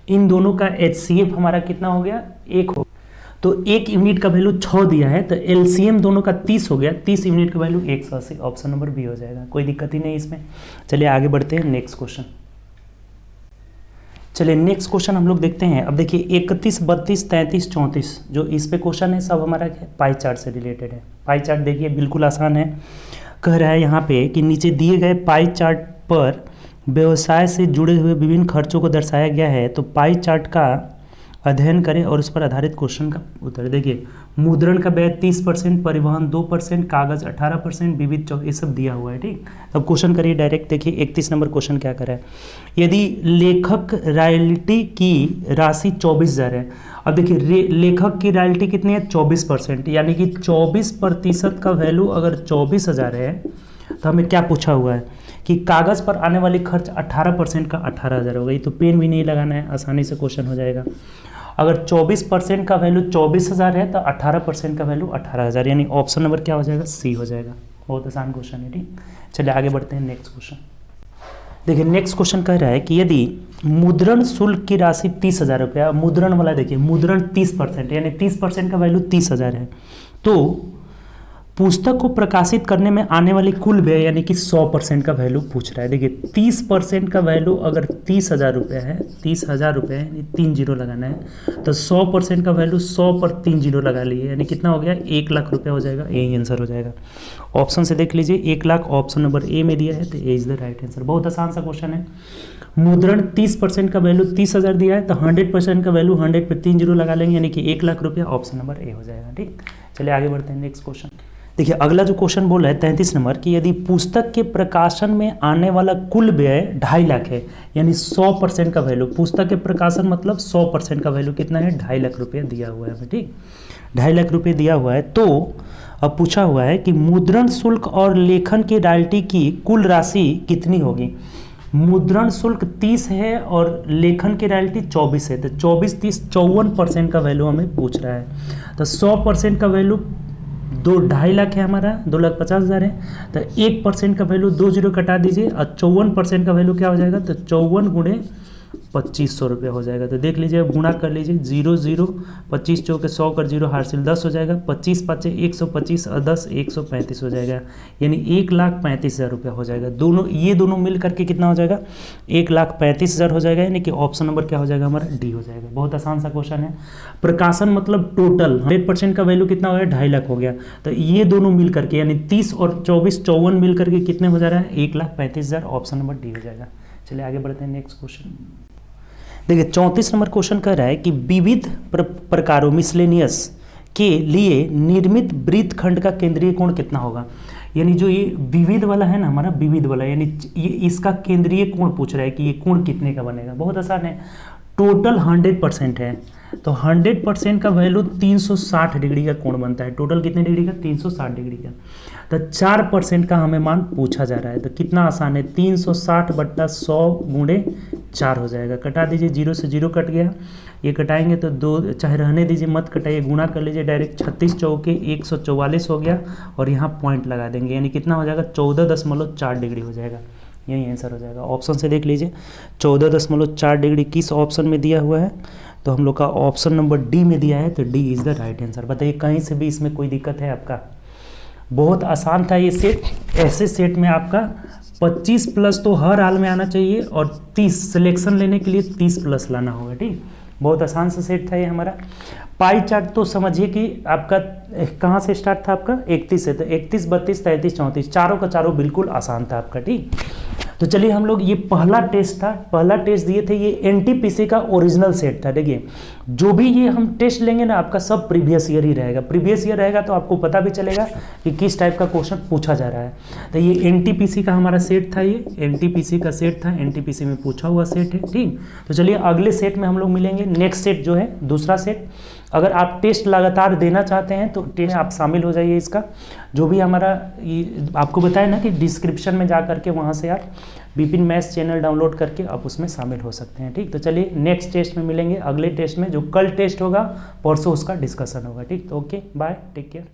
इन दोनों का HCF हमारा कितना हो गया 1 हो, तो 1 यूनिट का वैल्यू 6 दिया है, तो LCM दोनों का 30 हो गया, 30 यूनिट का वैल्यू 180। ऑप्शन नंबर बी हो जाएगा। कोई दिक्कत ही नहीं इसमें। चलिए आगे बढ़ते हैं नेक्स्ट क्वेश्चन। चलिए नेक्स्ट क्वेश्चन हम लोग देखते हैं। अब देखिए 31 32 33 34 जो इस पे क्वेश्चन है सब हमारा पाई चार्ट से रिलेटेड है। पाई चार्ट देखिए बिल्कुल आसान है। कह रहा है यहाँ पे कि नीचे दिए गए पाई चार्ट पर व्यवसाय से जुड़े हुए विभिन्न खर्चों को दर्शाया गया है, तो पाई चार्ट का अध्ययन करें और उस पर आधारित क्वेश्चन का उत्तर। देखिए मुद्रण का व्यय 30%, परिवहन 2%, कागज 18%, विविध ये सब दिया हुआ है। ठीक, अब क्वेश्चन करिए डायरेक्ट। देखिए 31 नंबर क्वेश्चन क्या कर रहा है, यदि लेखक रॉयल्टी की राशि 24,000 है। अब देखिए लेखक की रॉयल्टी कितनी है 24%, यानी कि 24% का वैल्यू अगर 24,000 है, तो हमें क्या पूछा हुआ है कि कागज़ पर आने वाली खर्च 18% का 18,000 हो गई। तो पेन भी नहीं लगाना है, आसानी से क्वेश्चन हो जाएगा। अगर 24% का वैल्यू 24,000 है तो 18% का वैल्यू 18,000, यानी ऑप्शन नंबर क्या हो जाएगा सी हो जाएगा। बहुत आसान क्वेश्चन है। ठीक, चलिए आगे बढ़ते हैं नेक्स्ट क्वेश्चन। देखिए नेक्स्ट क्वेश्चन कह रहा है कि यदि मुद्रण शुल्क की राशि 30,000 रुपया, मुद्रण वाला देखिए मुद्रण 30% यानी 30% का वैल्यू 30,000 है, तो पुस्तक को प्रकाशित करने में आने वाली कुल व्यय यानी कि 100% का वैल्यू पूछ रहा है। देखिए 30% का वैल्यू अगर 30,000 रुपये है, 30,000 रुपये है, 3 जीरो लगाना है, तो 100% का वैल्यू 100 पर 3 जीरो लगा लिए, यानी कितना हो गया 1 लाख रुपया हो जाएगा। यही आंसर हो जाएगा। ऑप्शन से देख लीजिए 1 लाख ऑप्शन नंबर ए में दिया है, तो A is the right answer. बहुत आसान सा क्वेश्चन है। मुद्रण 30% का वैल्यू 30,000 दिया है, तो 100% का वैल्यू 100 पर 3 जीरो लगा लेंगे, यानी कि 1 लाख रुपया। ऑप्शन नंबर ए हो जाएगा। ठीक, चलिए आगे बढ़ते हैं नेक्स्ट क्वेश्चन। देखिए अगला जो क्वेश्चन बोल रहा है 33 नंबर कि यदि पुस्तक के प्रकाशन में आने वाला कुल व्यय 2.5 लाख है, यानी 100% का वैल्यू, पुस्तक के प्रकाशन मतलब 100% का वैल्यू कितना है 2.5 लाख रुपया दिया हुआ है हमें। ठीक, 2.5 लाख रुपये दिया हुआ है। तो अब पूछा हुआ है कि मुद्रण शुल्क और लेखन की रॉयल्टी की कुल राशि कितनी होगी। मुद्रण शुल्क 30 है और लेखन की रॉयल्टी 24 है, तो 24 30 54% का वैल्यू हमें पूछ रहा है। तो 100% का वैल्यू 2.5 लाख है हमारा, 2,50,000 है, तो 1% का वैल्यू 2 जीरो कटा दीजिए और 54% का वैल्यू क्या हो जाएगा, तो 54 गुणे 2500 रुपये हो जाएगा। तो देख लीजिए अब गुणा कर लीजिए, 0 0 25 चौके 100 कर 0 हासिल 10 हो जाएगा, 25 5 125 और 10 135 हो जाएगा, यानी 1,35,000 रुपया हो जाएगा। दोनों ये दोनों मिल करके कितना हो जाएगा 1,35,000 हो जाएगा, यानी कि ऑप्शन नंबर क्या हो जाएगा हमारा डी हो जाएगा। बहुत आसान सा क्वेश्चन है। प्रकाशन मतलब टोटल 100% का वैल्यू कितना हो गया 2.5 लाख हो गया, तो ये दोनों मिल करके यानी 30 और 24 54 मिल करके कितने हो जा रहा है 1,35,000। ऑप्शन नंबर डी हो जाएगा। चलिए आगे बढ़ते हैं नेक्स्ट क्वेश्चन। देखिए 34 नंबर क्वेश्चन कह रहा है कि विविध प्रकारों मिसलेनियस के लिए निर्मित वृत्तखंड का केंद्रीय कोण कितना होगा। यानी जो ये विविध वाला है ना हमारा, विविध वाला यानी ये इसका केंद्रीय कोण पूछ रहा है कि ये कोण कितने का बनेगा। बहुत आसान है, टोटल 100% है तो 100% का वैल्यू 360 डिग्री का कोण बनता है। टोटल कितने डिग्री का? 360 डिग्री का। तो 4% का हमें मान पूछा जा रहा है। तो कितना आसान है, 360/100 गुणे 4 हो जाएगा। कटा दीजिए, 0 से 0 कट गया, ये कटाएंगे तो 2, चाहे रहने दीजिए मत कटाइए, गुणा कर लीजिए डायरेक्ट, 36 चौके 144 हो गया, और यहाँ पॉइंट लगा देंगे, यानी कितना हो जाएगा? 14.4 डिग्री हो जाएगा। यही आंसर हो जाएगा। ऑप्शन से देख लीजिए 14.4 डिग्री किस ऑप्शन में दिया हुआ है? तो हम लोग का ऑप्शन नंबर डी में दिया है, तो D is the right answer. बताइए कहीं से भी इसमें कोई दिक्कत है आपका? बहुत आसान था ये सेट। ऐसे सेट में आपका 25 प्लस तो हर हाल में आना चाहिए, और 30 सिलेक्शन लेने के लिए 30 प्लस लाना होगा। ठीक, बहुत आसान सा सेट था ये हमारा। पाई चार्ट तो समझिए कि आपका कहाँ से स्टार्ट था? आपका 31 से, तो 31, 32, 33, 34, चारों का चारों बिल्कुल आसान था आपका। ठीक, तो चलिए हम लोग, ये पहला टेस्ट था, पहला टेस्ट दिए थे, ये एनटीपीसी का ओरिजिनल सेट था। देखिए जो भी ये हम टेस्ट लेंगे ना, आपका सब प्रीवियस ईयर ही रहेगा। प्रीवियस ईयर रहेगा तो आपको पता भी चलेगा कि किस टाइप का क्वेश्चन पूछा जा रहा है। तो ये एनटीपीसी का हमारा सेट था, ये एनटीपीसी का सेट था, एनटीपीसी में पूछा हुआ सेट है। ठीक, तो चलिए अगले सेट में हम लोग मिलेंगे। नेक्स्ट सेट जो है दूसरा सेट, अगर आप टेस्ट लगातार देना चाहते हैं तो टेस्ट आप शामिल हो जाइए। इसका जो भी हमारा आपको बताया ना कि डिस्क्रिप्शन में जा करके वहाँ से आप विपिन मैथ्स चैनल डाउनलोड करके आप उसमें शामिल हो सकते हैं। ठीक, तो चलिए नेक्स्ट टेस्ट में मिलेंगे, अगले टेस्ट में जो कल टेस्ट होगा, परसों उसका डिस्कशन होगा। ठीक, तो ओके, बाय, टेक केयर।